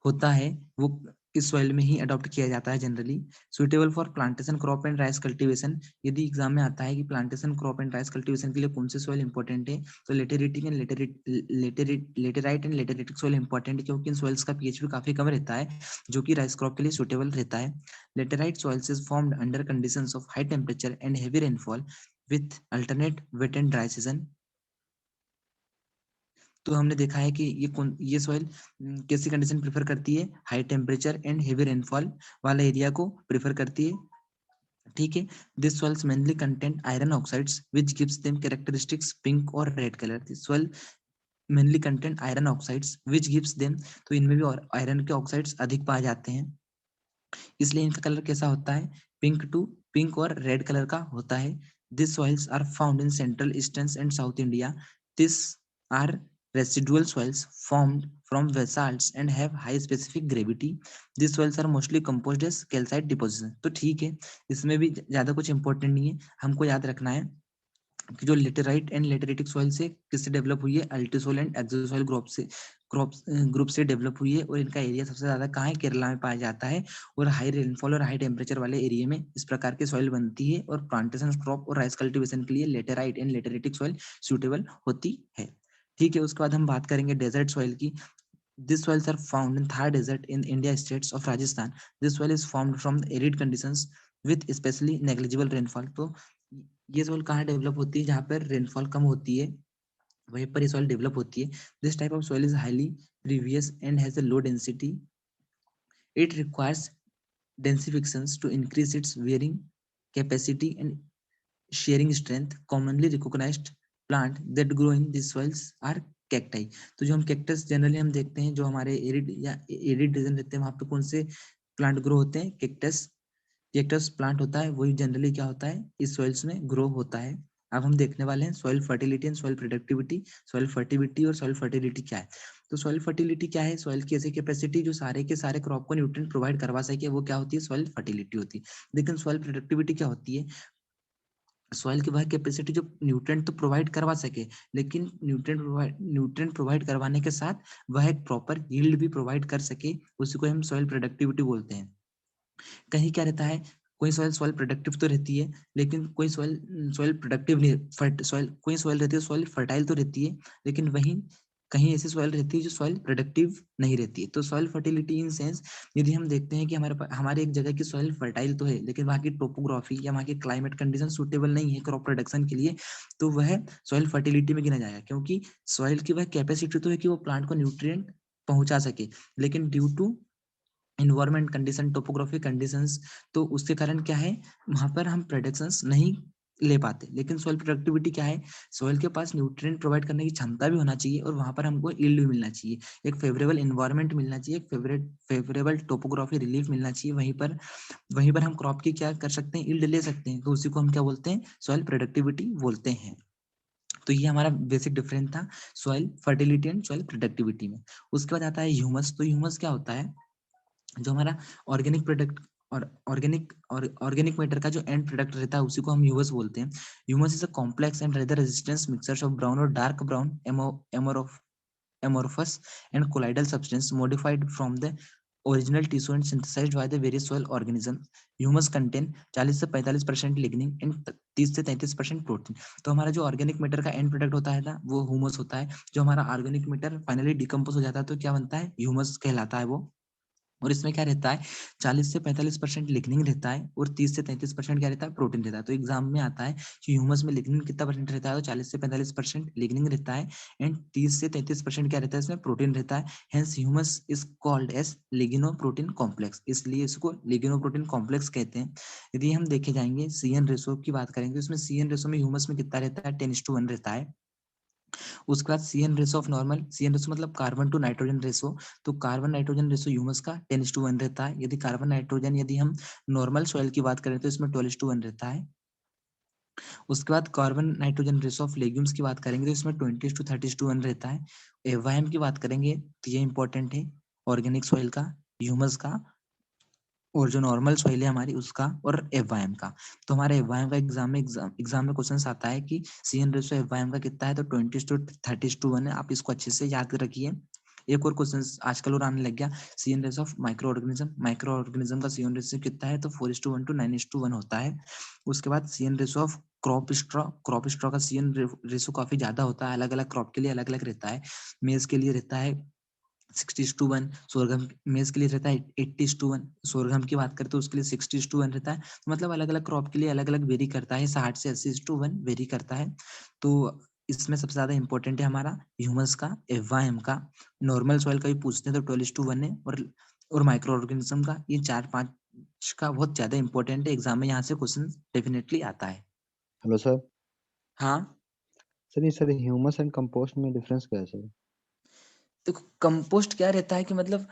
होता है वो इस सॉइल में ही अडॉप्ट किया जाता है generally. Suitable for plantation crop and rice cultivation, यदि एग्जाम में आता है कि plantation crop and rice cultivation के लिए कौन से सॉइल इंपॉर्टेंट है, तो लेटेराइट एंड लेटेरिटिक सॉइल इंपॉर्टेंट है, क्योंकि इन सॉइल्स का पीएच भी काफी कम रहता है, जो कि राइस क्रॉप के लिए सुटेबल रहता है। Laterite soils is formed under conditions of high temperature and heavy rainfall with alternate wet and dry season. तो हमने देखा है कि ये सॉइल कैसी कंडीशन प्रेफर करती है? High temperature and heavy rainfall वाला एरिया को प्रेफर करती है। ठीक है, this soils mainly content iron oxides which gives them characteristics pink और red colour. This soil mainly content iron oxides which gives them, तो इनमें भी आयरन के ऑक्साइड्स अधिक पाए जाते हैं, इसलिए इनका कलर कैसा होता है? पिंक और रेड कलर का होता है। This soils are found in central, eastern and south India. This are residual soils formed from basalts and have high specific gravity. These soils are mostly composed as calcite deposition. तो ठीक है, इसमें भी ज्यादा कुछ इंपॉर्टेंट नहीं है, हमको याद रखना है कि जो लेटेराइट एंड लेटेरिटिक सॉइल से किससे डेवलप हुई है? अल्टीसॉइल एंड एक्सोसॉइल ग्रुप से डेवलप हुई है, और इनका एरिया सबसे ज्यादा कहाँ है? केरला में पाया जाता है, और हाई रेनफॉल और हाई टेम्परेचर वाले एरिया में इस प्रकार की सॉइल बनती है, और प्लांटेशन क्रॉप और राइस कल्टीवेशन के लिए लेटेराइट एंड लेटेरिटिक सॉइल सुटेबल होती है। ठीक है, उसके बाद हम बात करेंगे डेजर्ट सॉइल की। These soils are found in Thar Desert in India states of Rajasthan. This soil is formed from arid conditions with especially negligible rainfall. तो ये soil कहाँ डेवलप होती है? जहाँ पर रेनफॉल कम होती है वहीं पर ये soil डेवलप होती है। This type of soil is highly pervious and has a low density. It requires densifications to increase its wearing capacity and shearing strength. Commonly recognized plant that grow in these soils are cacti. तो जो हम cactus generally हम देखते हैं जो हमारे arid region रहते हैं, वहां पे कौन से प्लांट ग्रो होते हैं? कैक्टस प्लांट होता है, वही जनरली क्या होता है? इस सॉइल्स में ग्रो होता है। अब हम देखने वाले हैं soil fertility and soil productivity. Soil fertility और सॉइल फर्टिलिटी क्या है? तो सॉइल फर्टिलिटी क्या है? सॉइल की ऐसी कैपेसिटी जो सारे के सारे क्रॉप को न्यूट्रिएंट प्रोवाइड करवा सके, वो क्या होती है? सॉइल फर्टिलिटी होती है। लेकिन सॉइल प्रोडक्टिविटी क्या होती है? सॉइल की वह कैपेसिटी जो न्यूट्रिएंट तो प्रोवाइड करवा सके, लेकिन न्यूट्रिएंट प्रोवाइड करवाने के साथ वह एक प्रॉपर यील्ड भी प्रोवाइड कर सके, उसी को हम सॉइल प्रोडक्टिविटी बोलते हैं। कहीं क्या रहता है? कोई सॉइल प्रोडक्टिव तो रहती है, लेकिन कोई सॉइल प्रोडक्टिव नहीं, कोई सॉइल रहती है सॉइल फर्टाइल तो रहती है, लेकिन वहीं कहीं ऐसी सॉइल रहती है जो सॉइल प्रोडक्टिव नहीं रहती है। तो सॉइल फर्टिलिटी इन सेंस, यदि हम देखते हैं कि हमारे एक जगह की सॉइल फर्टाइल तो है, लेकिन वहाँ की टोपोग्राफी या वहाँ की क्लाइमेट कंडीशन सूटेबल नहीं है क्रॉप प्रोडक्शन के लिए, तो वह सॉइल फर्टिलिटी में गिना जाएगा, क्योंकि सॉइल की वह कैपेसिटी तो है कि वो प्लांट को न्यूट्रिएंट पहुंचा सके, लेकिन due to environment condition, topography conditions, तो उसके कारण क्या है? वहां पर हम प्रोडक्शंस नहीं ले पाते। लेकिन सॉइल प्रोडक्टिविटी क्या है, सॉइल के पास न्यूट्रिएंट प्रोवाइड करने की क्षमता भी होना चाहिए और वहां पर हमको यील्ड भी मिलना चाहिए, एक फेवरेबल इन्वायरमेंट मिलना चाहिए, एक फेवरेबल टोपोग्राफी रिलीफ मिलना चाहिए। वहीं पर हम क्रॉप की क्या कर सकते हैं, यील्ड ले सकते हैं, तो उसी को हम क्या बोलते हैं, सॉइल प्रोडक्टिविटी बोलते हैं। तो ये हमारा बेसिक डिफरेंस था soil fertility and soil productivity में। उसके बाद आता है ह्यूमस। तो ह्यूमस क्या होता है, जो हमारा ऑर्गेनिक प्रोडक्ट और ऑर्गेनिक मैटर का जो एंड प्रोडक्ट रहता है उसी को हम ह्यूमस बोलते हैं। Humus is a complex and rather resistance mixture of brown और dark brown amorphous and colloidal substance modified from the original tissue and synthesized by the various soil organisms. Humus contain 40 से 45% lignin and 30 से 33% protein. तो हमारा जो organic matter का and product होता है ना वो ह्यूमस होता है। जो हमारा ऑर्गेनिक मैटर फाइनली डिकम्पोज हो जाता है तो क्या बनता है, ह्यूमस कहलाता है वो। और इसमें क्या रहता है, 40 से 45% लिग्निन रहता है और 30 से 33% क्या रहता है, प्रोटीन रहता है। तो एग्जाम में आता है कि ह्यूमस में लिग्निन कितना परसेंट रहता है, तो 40 से 45% लिग्निन रहता है एंड 30 से 33% क्या रहता है, इसमें प्रोटीन रहता है। Hence humus is called as ligno protein complex, इसलिए इसको लिग्नो प्रोटीन कॉम्प्लेक्स कहते हैं। यदि हम देखे जाएंगे CN रेशो की बात करेंगे, इसमें CN रेशो में ह्यूमस में कितना रहता है, 10:1 रहता है। उसके बाद CN ratio of normal, CN ratio मतलब कार्बन टू नाइट्रोजन रेशो, तो कार्बन नाइट्रोजन रेशो ह्यूमस का 10:1 रहता है। यदि कार्बन नाइट्रोजन यदि हम नॉर्मल सॉइल की बात करें तो इसमें 12:1 रहता है। उसके बाद carbon nitrogen ratio of legumes की बात करेंगे तो इसमें 20:30:1 रहता है। FYM की बात करेंगे तो ये इंपॉर्टेंट है, ऑर्गेनिक सॉइल का, ह्यूमस का और जो नॉर्मल सॉइल है हमारी उसका, और FYM का। तो हमारे FYM का एग्जाम में क्वेश्चन आता है कि CN रेशो FYM का कितना है, तो 20:30:1 है। आप इसको अच्छे से याद रखिए। एक और क्वेश्चन आजकल और आने लग गया, CN ratio of micro organism का CN रेशो कितना है, तो 4:1 to 9:1 होता है। उसके बाद CN ratio of crop straw का CN रेशो काफी ज्यादा होता है, अलग अलग क्रॉप के लिए अलग अलग रहता है। मेज के लिए रहता है 60:1, सोरगम मेज के लिए रहता है 80:1, सोरगम की बात करें तो उसके लिए 60:1 रहता है। तो मतलब अलग अलग क्रॉप के लिए अलग अलग वेरी करता है, 60 से 80:1 वेरी करता है। तो इसमें सबसे ज्यादा इंपॉर्टेंट है हमारा ह्यूमस का, FYM का, नॉर्मल सॉइल का भी पूछते हैं तो 12:1 है, और माइक्रो ऑर्गेनिज्म का, ये 4-5 का बहुत ज्यादा इंपॉर्टेंट है। एग्जाम में यहाँ से क्वेश्चन डेफिनेटली आता है। Hello sir. हाँ सर ह्यूमस एंड कंपोस्ट में डिफरेंस क्या है सर? देखो, कंपोस्ट क्या रहता है कि मतलब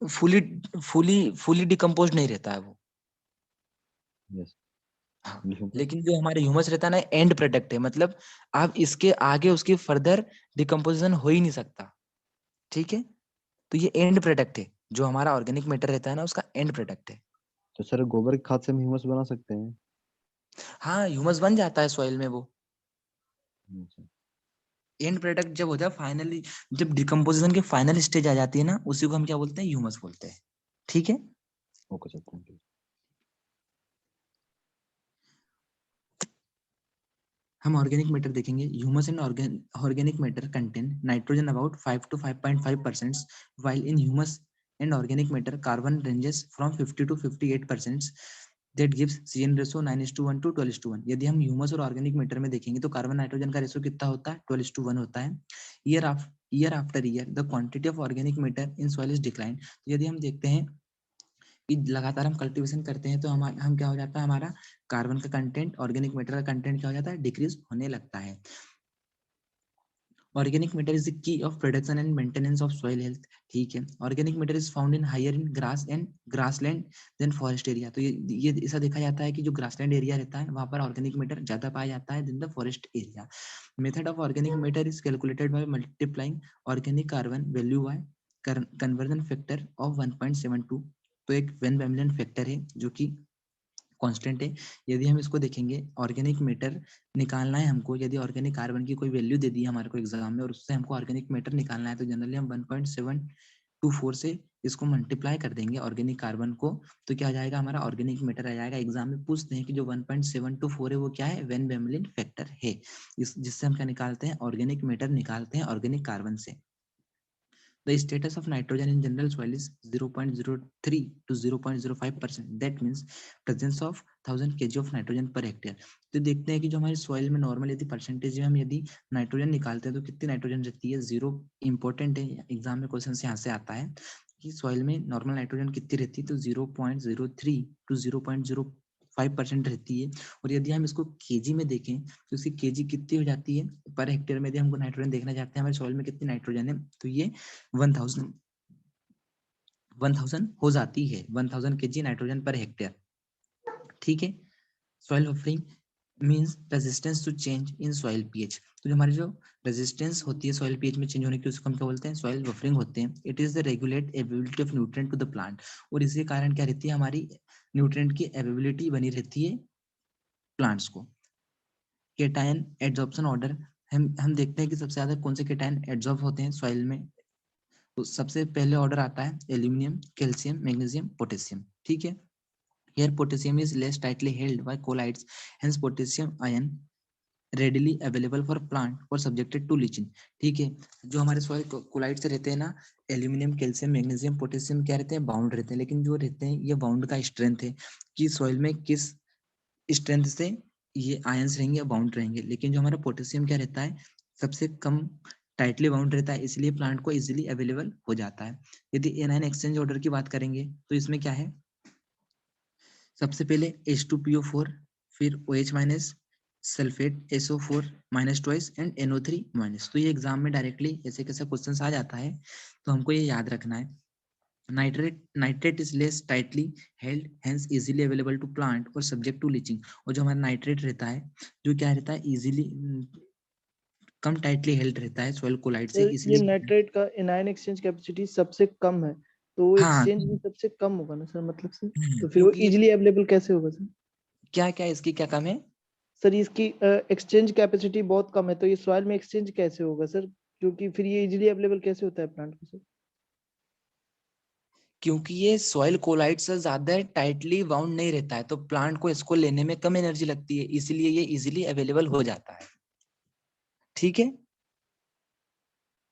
फुली फुली डिकम्पोज नहीं रहता है वो। यस। हाँ, ह्यूमस। लेकिन जो हमारे ह्यूमस रहता है ना, एंड प्रोडक्ट है, मतलब आप इसके आगे उसकी फर्दर डिकम्पोजिशन हो ही नहीं सकता। ठीक है, तो ये एंड प्रोडक्ट है, जो हमारा ऑर्गेनिक मैटर रहता है ना उसका एंड प्रोडक्ट है। तो सर गोबर की खाद से हम ह्यूमस बना सकते हैं? हाँ, ह्यूमस बन जाता है सॉइल में वो। अच्छा। एंड प्रोडक्ट जब होता है फाइनली, जब डिकम्पोजिशन की फाइनल स्टेज आ जाती है ना, उसी को हम क्या बोलते हैं, ह्यूमस बोलते हैं। ठीक है, ओके सर, थैंक यू। हम ऑर्गेनिक मैटर देखेंगे। Humus and organic matter contain nitrogen about 5 to 5.5%, while in humus and organic matter carbon ranges from 50 to 58%. That gives CN ratio 9:1 to 12:1। यदि हम ह्यूमस और organic matter में देखेंगे तो carbon nitrogen का ratio कितना होता है, 12:1 होता है। Year after year the quantity of organic matter in soil is decline. यदि हम देखते हैं कि लगातार हम कल्टीवेशन करते हैं तो हम क्या हो जाता है, हमारा कार्बन का कंटेंट, ऑर्गेनिक मैटर का कंटेंट क्या हो जाता है, डिक्रीज होने लगता है। Organic matter is the key of production and maintenance of soil health. ठीक है, organic matter is found in higher in grass and grassland then forest area. तो ये ऐसा देखा जाता है कि जो ग्रासलैंड एरिया रहता है वहां पर ऑर्गेनिक मैटर ज्यादा पाया जाता है than the forest area. Method of organic matter is calculated by multiplying organic carbon value by conversion factor of 1.72। तो एक वेन बैमलिन फैक्टर है जो कि कांस्टेंट है। यदि हम इसको देखेंगे, ऑर्गेनिक मैटर निकालना है हमको, यदि ऑर्गेनिक कार्बन की कोई वैल्यू दे दी है हमारे को एग्जाम में और उससे हमको ऑर्गेनिक मैटर निकालना है, तो जनरली हम 1.724 से इसको मल्टीप्लाई कर देंगे ऑर्गेनिक कार्बन को, तो क्या आ जाएगा, हमारा ऑर्गेनिक मैटर आ जाएगा। एग्जाम में पूछते हैं कि जो 1.724 है वो क्या है, वेन बैमलिन फैक्टर है, जिससे हम क्या निकालते हैं, ऑर्गेनिक मैटर निकालते हैं ऑर्गेनिक कार्बन से। The status of nitrogen in general soil is 0.03 to 0.05%. That means presence of 1000 kg of nitrogen per hectare. तो देखते हैं कि जो हमारी सॉइल में नॉर्मल यदि परसेंटेज में हम यदि नाइट्रोजन निकालते हैं तो कितनी नाइट्रोजन रहती है, 0। इंपॉर्टेंट है, एग्जाम में क्वेश्चन यहाँ से आता है कि सॉइल में नॉर्मल नाइट्रोजन कितनी रहती है, तो 0.03 to 0.05 5% रहती है। और यदि हम इसको केजी में देखें तो इसकी केजी कितनी हो जाती है पर हेक्टेयर में। यदि हमको नाइट्रोजन देखना चाहते हैं हमारे सॉइल में कितनी नाइट्रोजन है, तो ये 1000 हो जाती है, 1000 केजी नाइट्रोजन पर हेक्टेयर। ठीक है। Soil buffering means resistance to change in soil pH. तो जो हमारी जो रेजिस्टेंस होती है सॉइल पीएच में चेंज होने की, उसको हम क्या बोलते हैं, सॉइल बफरिंग होते हैं। It is the regulate availability of nutrient to the plant. और इसी कारण क्या रहती है, हमारी न्यूट्रिएंट की अवेलेबिलिटी बनी रहती है प्लांट्स को। केटायन एड्सॉर्प्शन ऑर्डर, हम देखते हैं कि सबसे ज्यादा कौन से केटायन एड्सॉर्ब होते हैं सॉइल में। तो सबसे पहले ऑर्डर आता है एल्यूमिनियम, कैल्शियम, मैग्नीशियम, पोटेशियम। ठीक है। Here potassium is less tightly held by colloids, hence potassium ion readily available for plant or subjected to leaching। ठीक है। जो हमारे सॉइल कोलाइड से रहते हैं ना, एल्यूमिनियम, कैल्शियम, मैग्नीशियम, पोटेशियम क्या रहते हैं, बाउंड रहते हैं। लेकिन जो रहते हैं ये बाउंड का स्ट्रेंथ है कि सॉइल में किस स्ट्रेंथ से ये आयंस रहेंगे या बाउंड रहेंगे। लेकिन जो हमारा पोटेशियम क्या रहता है, सबसे कम टाइटली बाउंड रहता है, इसलिए प्लांट को इजिली अवेलेबल हो जाता है। यदि एनायन एक्सचेंज ऑर्डर की बात करेंगे तो इसमें क्या है, सबसे पहले H2PO4, फिर OH minus, sulphate SO4 minus twice and NO3 minus. तो ये एग्जाम में डायरेक्टली ऐसे कैसे क्वेश्चन आ जाता है, तो हमको ये याद रखना है। Nitrate is less tightly held, hence easily available to plant और सब्जेक्ट टू लीचिंग। और जो हमारा नाइट्रेट रहता है, जो क्या रहता है, इजीली कम टाइटली हेल्ड रहता है सॉइल कोलाइड से, सर ये इसलिए नाइट्रेट का एनायन एक्सचेंज कैपेसिटी सबसे कम है, तो वो हाँ, एक्सचेंज भी सबसे कम होगा ना सर, मतलब से तो फिर वो क्योंकि ये इजीली अवेलेबल कैसे होगा सर? क्या क्या इसकी क्या कम है, सर इसकी एक्सचेंज कैपेसिटी बहुत कम है, तो ये सॉइल में एक्सचेंज कैसे होगा सर, क्योंकि फिर ये इजीली अवेलेबल कैसे होता है प्लांट को सर? क्योंकि ये सॉइल कोलाइड से ज्यादा टाइटली बाउंड नहीं रहता है, तो प्लांट को इसको लेने में कम एनर्जी लगती है, इसलिए ये इजीली अवेलेबल हो जाता है। ठीक है।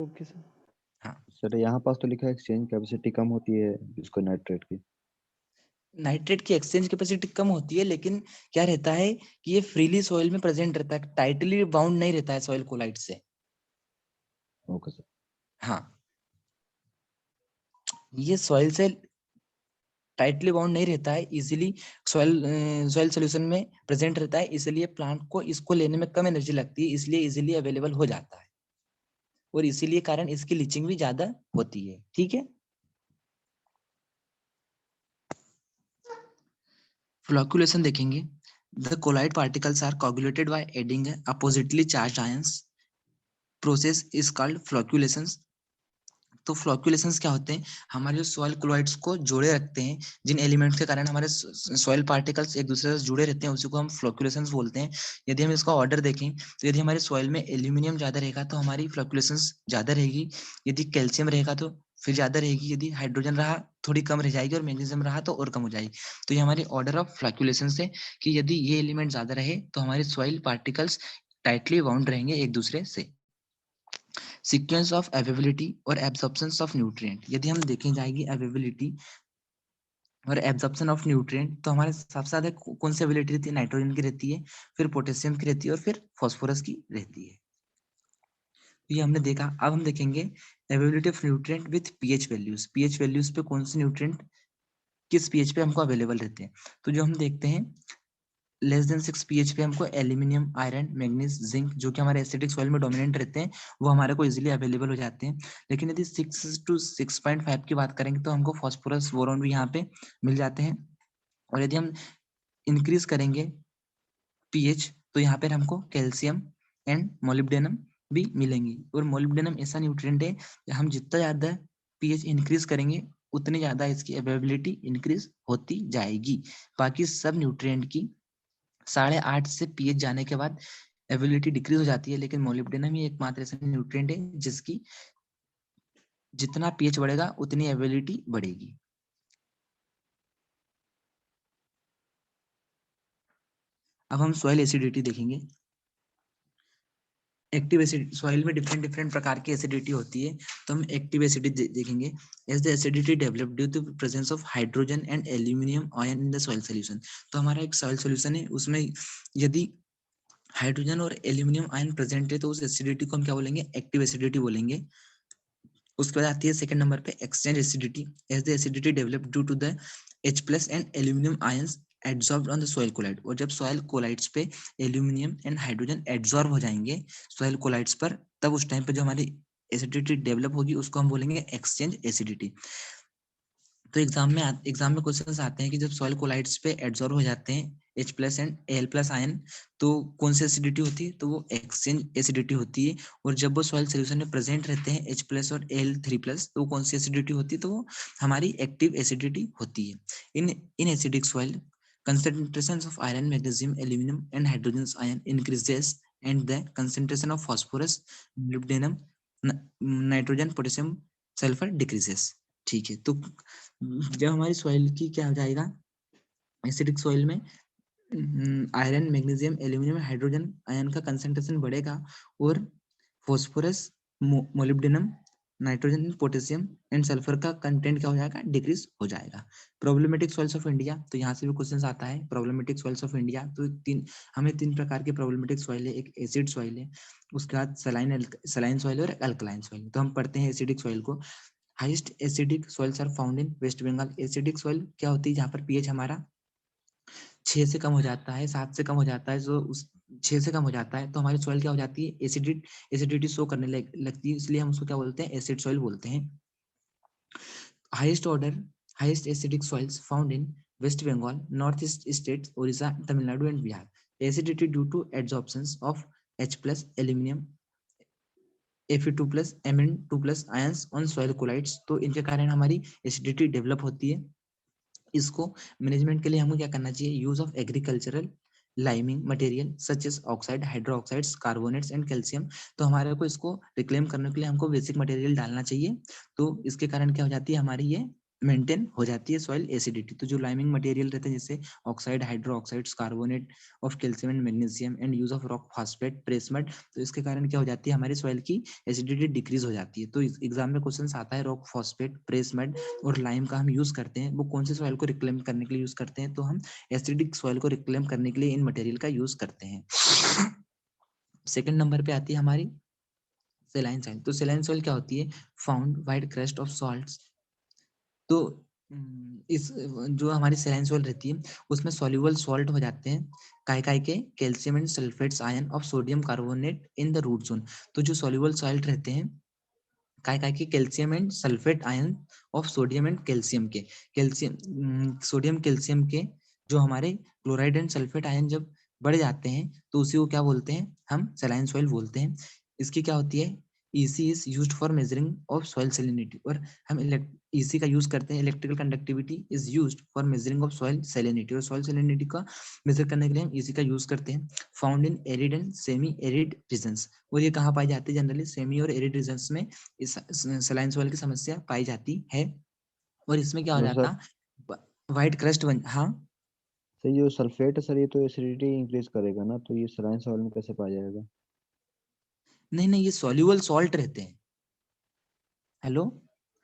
Okay sir. हाँ, सर यहाँ पास तो लिखा है एक्सचेंज कैपेसिटी कम होती है इसको नाइट्रेट की। नाइट्रेट की एक्सचेंज कैपेसिटी कम होती है, लेकिन क्या रहता है कि ये फ्रीली सॉइल में प्रेजेंट रहता है, टाइटली बाउंड नहीं रहता है सॉइल कोलाइड से। Okay sir. हाँ, ये सॉइल से टाइटली बाउंड नहीं रहता है, इजीली सॉइल सॉल्यूशन में प्रेजेंट रहता है, इसलिए प्लांट को इसको लेने में कम एनर्जी लगती है, इसलिए इजीली अवेलेबल हो जाता है। और इसीलिए कारण इसकी लीचिंग भी ज्यादा होती है। ठीक है। फ्लॉक्यूलेशन देखेंगे। The colloid particles are coagulated by adding oppositely charged ions, process is called flocculations. तो फ्लॉक्यूलेशंस क्या होते हैं, हमारे जो सॉइल क्लोराइड्स को जोड़े रखते हैं, जिन एलिमेंट्स के कारण हमारे सॉइल पार्टिकल्स एक दूसरे से जुड़े रहते हैं, उसी को हम फ्लॉक्यूलेशंस बोलते हैं। यदि हम इसका ऑर्डर देखें तो यदि हमारे सॉइल में एल्यूमिनियम ज्यादा रहेगा तो हमारी फ्लॉक्यूलेशंस ज्यादा रहेगी, यदि कैल्शियम रहेगा तो फिर ज्यादा रहेगी, यदि हाइड्रोजन रहा थोड़ी कम रह जाएगी, और मैग्नीशियम रहा तो और कम हो जाएगी। तो ये हमारी ऑर्डर ऑफ फ्लॉक्यूलेशन है कि यदि ये एलिमेंट ज्यादा रहे तो हमारे सॉइल पार्टिकल्स टाइटली बाउंड रहेंगे एक दूसरे से। सीक्वेंस ऑफ अवेलेबिलिटी और एब्जॉर्प्शन ऑफ न्यूट्रिएंट, यदि हम देखें जाएगी अवेलेबिलिटी और एब्जॉर्प्शन ऑफ न्यूट्रिएंट, तो हमारे सबसे ज्यादा कौन सी अवेलेबिलिटी रहती है, नाइट्रोजन की रहती है, फिर पोटेशियम की रहती है, और फिर फास्फोरस की रहती है। ये हमने देखा। अब हम देखेंगे availability of nutrient with pH values. PH values पे कौन से न्यूट्रिएंट किस पीएच पे हमको अवेलेबल रहते हैं। तो जो हम देखते हैं लेस देन 6 पीएच पे हमको एल्यूमिनियम, आयरन, मैग्नीज, जिंक, जो कि हमारे एसिडिक सॉइल में डोमिनेंट रहते हैं, वो हमारे को इजीली अवेलेबल हो जाते हैं। लेकिन यदि 6 to 6.5 की बात करेंगे तो हमको फास्फोरस, बोरॉन भी यहाँ पे मिल जाते हैं। और यदि हम इंक्रीज करेंगे पीएच तो यहाँ पर हमको कैल्शियम एंड मोलिब्डेनम भी मिलेंगी। और मोलिब्डेनम ऐसा न्यूट्रिएंट है, हम जितना ज्यादा पीएच इंक्रीज करेंगे उतनी ज्यादा इसकी अवेलेबिलिटी इंक्रीज होती जाएगी। बाकी सब न्यूट्रिएंट की 8.5 से पीएच जाने के बाद एबिलिटी डिक्रीज हो जाती है, लेकिन मोलिब्डेनम ही एकमात्र ऐसा न्यूट्रिएंट है जिसकी जितना पीएच बढ़ेगा उतनी एबिलिटी बढ़ेगी। अब हम सॉइल एसिडिटी देखेंगे। एक्टिव एसिड, सॉइल में डिफरेंट डिफरेंट प्रकार की एसिडिटी होती है, तो हम एक्टिव एसिडिटी देखेंगे। As the acidity develop due to presence of hydrogen and aluminium ion in the soil solution. तो हमारा एक सॉइल सॉल्यूशन है, उसमें यदि हाइड्रोजन और एल्यूमिनियम आयन प्रेजेंट है तो उस एसिडिटी को हम क्या बोलेंगे, एक्टिव एसिडिटी बोलेंगे। उसके बाद आती है सेकंड नंबर पे exchange acidity. As the acidity develop due to the H+ and aluminium ions adsorb on the soil colloid, और जब सॉइल कोलाइड्स पे एल्यूमिनियम एंड हाइड्रोजन एड्सॉर्ब हो जाएंगे सॉइल कोलाइड्स पर, तब उस टाइम पे जो हमारी एसिडिटी डेवलप होगी उसको हम बोलेंगे एक्सचेंज एसिडिटी। तो एग्जाम में क्वेश्चंस आते हैं कि जब सॉइल कोलाइड्स पे एड्सॉर्ब हो जाते हैं H+ एंड Al+ आयन, तो कौन सी एसिडिटी होती है, तो वो एक्सचेंज एसिडिटी होती है। और जब वो सॉइल सॉल्यूशन में प्रेजेंट रहते हैं H+ और Al3+, तो वो कौन सी एसिडिटी होती है, तो वो हमारी एक्टिव एसिडिटी होती है। In acidic soil concentrations of iron, magnesium, aluminum and hydrogen ion increases and the concentration of phosphorus, molybdenum, nitrogen, potassium, sulfur decreases। ठीक है, तो जब हमारी सॉइल की क्या हो जाएगा, एसिडिक सॉइल में iron, magnesium, aluminium, hydrogen ion का कंसंट्रेशन बढ़ेगा और phosphorus, molybdenum, nitrogen, potassium and sulphur का कंटेंट क्या हो जाएगा, डिक्रीज हो जाएगा। प्रॉब्लमेटिक सॉइल्स ऑफ इंडिया, तो यहाँ से भी क्वेश्चन आता है प्रॉब्लमेटिक सॉइल्स ऑफ इंडिया। तो हमें तीन प्रकार के प्रॉब्लमेटिक सॉइल है, एक एसिड सॉइल है, उसके बाद सलाइन सॉइल और अल्कलाइन सॉइल। तो हम पढ़ते हैं एसिडिक सॉइल को। Highest acidic soils are found in West Bengal. Acidic soil क्या होती है, जहाँ पर पीएच हमारा 6 से कम हो जाता है, 7 से कम हो जाता है, जो उस 6 से कम हो जाता है तो हमारी सॉइल क्या हो जाती है, एसिडिटी शो करने लगती है, इसलिए हम उसको क्या बोलते हैं, एसिड सॉइल बोलते हैं। Highest acidic soils found in West Bengal, north east states, Odisha, Tamil Nadu and Bihar. Acidity due to adsorptions of H+, aluminium, Fe2+, Mn2+ ions on soil colloids. तो इनके कारण हमारी एसिडिटी डेवलप होती है। इसको मैनेजमेंट के लिए हमको क्या करना चाहिए, use of agricultural liming material such as oxide, hydroxides, carbonates and calcium. तो हमारे को इसको रिक्लेम करने के लिए हमको बेसिक मटेरियल डालना चाहिए। तो इसके कारण क्या हो जाती है, हमारी ये मेंटेन हो जाती है सॉइल एसिडिटी। तो जो लाइमिंग मटेरियल रहते हैं जैसे oxide, hydroxides, carbonate of calcium and magnesium and use of rock phosphate, press mud, तो इसके कारण क्या हो जाती है, हमारी सॉइल की एसिडिटी डिक्रीज हो जाती है। तो एग्जाम में क्वेश्चन आता है रॉक फॉस्फेट, प्रेस मड और लाइम का हम यूज करते हैं, वो कौन से सॉइल को रिक्लेम करने के लिए यूज करते हैं, तो हम एसिडिक सॉइल को रिक्लेम करने के लिए इन मटेरियल का यूज करते हैं। सेकंड नंबर पे आती है हमारी सेलाइन सॉइल। तो सेलाइन सॉइल क्या होती है, found white crust of salts. तो इस जो हमारी सेलाइन सॉइल रहती है उसमें सॉल्युबल सॉल्ट हो जाते हैं, काय के calcium and sulphates ion of sodium carbonate in the root zone. तो जो सॉल्युबल सॉल्ट रहते हैं काय के calcium and sulphate ion of sodium and calcium के, सोडियम कैल्शियम के जो हमारे क्लोराइड एंड सल्फेट आयन जब बढ़ जाते हैं तो उसी को क्या बोलते हैं, हम सलाइन सॉइल बोलते हैं। इसकी क्या होती है, EC is used for measuring of soil salinity, और हम EC का यूज करते हैं, electrical conductivity is used for measuring of soil salinity, और सॉइल सैलिनिटी का मेजर करने के लिए हम EC का यूज करते हैं। Found in arid and semi arid regions, और ये कहाँ पाई जाती है, जनरली सेमी और एरिड रीजन्स में इस सलाइन सॉइल की समस्या पाई जाती है। और इसमें क्या हो तो जाता, सर व्हाइट क्रस्ट बन, हाँ सर ये जो सल्फेट है सर, ये तो एसिडिटी इंक्रीज करेगा ना, तो ये सलाइन सॉइल में कैसे पाया जाएगा? नहीं, ये सॉल्युबल सॉल्ट रहते हैं। हेलो,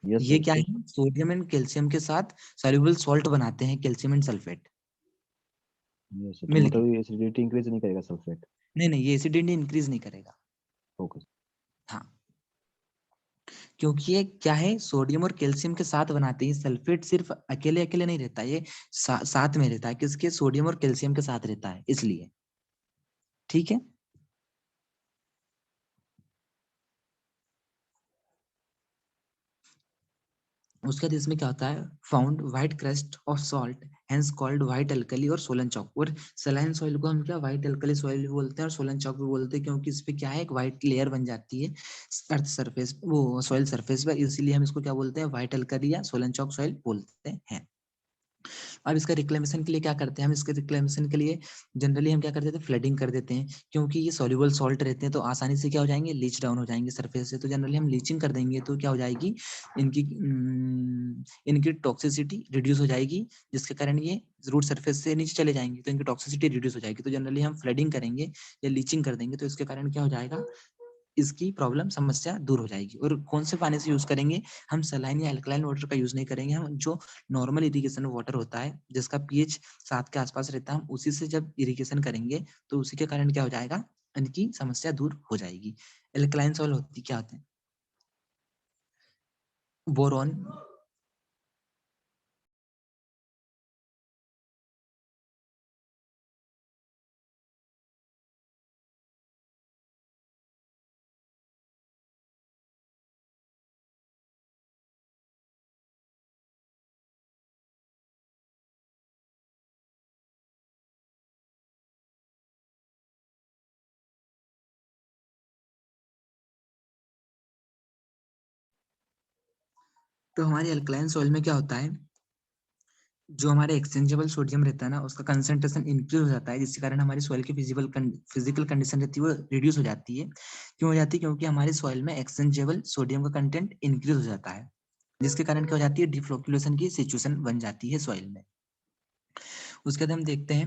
यस ये सर, क्या तो है, सोडियम एंड कैल्शियम के साथ सॉल्युबल सॉल्ट बनाते हैं, calcium and sulphate yes sir, तो मिलके। मतलब ये एसिडिटी इंक्रीज नहीं करेगा सल्फेट? नहीं, ये एसिडिटी इंक्रीज नहीं करेगा। ओके। हाँ, क्योंकि ये क्या है, सोडियम और कैल्शियम के साथ बनाते हैं, सल्फेट सिर्फ अकेले अकेले नहीं रहता, ये साथ में रहता है, किसके, सोडियम और कैल्शियम के साथ रहता है, इसलिए। ठीक है, उसके बाद इसमें क्या होता है, found white crust of salt hence called white alkali और सोलन चौक। और सलाइन सॉइल को हम क्या व्हाइट अल्कली सॉइल भी बोलते हैं और सोलन चौक भी बोलते हैं, क्योंकि इस पे क्या है, एक व्हाइट लेयर बन जाती है अर्थ सरफेस, वो सॉइल सरफेस पर, इसीलिए हम इसको क्या बोलते हैं, व्हाइट अल्कली या सोलन चौक सॉइल बोलते हैं। अब इसका रिक्लेमेशन के लिए क्या करते हैं, हम इसके रिक्लेमेशन के लिए जनरली हम क्या करते थे, फ्लडिंग कर देते हैं, क्योंकि ये सॉल्युबल सॉल्ट रहते हैं तो आसानी से क्या हो जाएंगे, लीच डाउन हो जाएंगे सरफेस से। तो जनरली हम लीचिंग कर देंगे तो क्या हो जाएगी, इनकी टॉक्सिसिटी रिड्यूस हो जाएगी, जिसके कारण ये रूट सरफेस से नीचे चले जाएंगे तो इनकी टॉक्सिसिटी रिड्यूस हो जाएगी। तो जनरली हम फ्लडिंग करेंगे या लीचिंग कर देंगे तो इसके कारण क्या हो जाएगा, इसकी प्रॉब्लम समस्या दूर हो जाएगी। और कौन से पानी से यूज करेंगे, हम सलाइन या अल्कलाइन वाटर का यूज नहीं करेंगे, हम जो नॉर्मल इरिगेशन वाटर होता है जिसका pH 7 के आसपास रहता है, हम उसी से जब इरिगेशन करेंगे तो उसी के कारण क्या हो जाएगा, इनकी समस्या दूर हो जाएगी। अल्कलाइन सॉइल होती क्या होते हैं, बोरॉन, तो हमारे अल्कलाइन सॉइल में क्या होता है, जो हमारे एक्सचेंजेबल सोडियम रहता है ना, उसका कंसंट्रेशन इंक्रीज हो जाता है, जिसके कारण हमारी सॉइल की फिजिकल कंडीशन रहती है वो रिड्यूस हो जाती है। क्यों हो जाती है? क्योंकि हमारी सॉइल में एक्सचेंजेबल सोडियम का कंटेंट इंक्रीज हो जाता है, जिसके कारण क्या हो जाती है, डिफ्लोक्यूलेशन की सिचुएशन बन जाती है सॉइल में। उसके बाद हम देखते हैं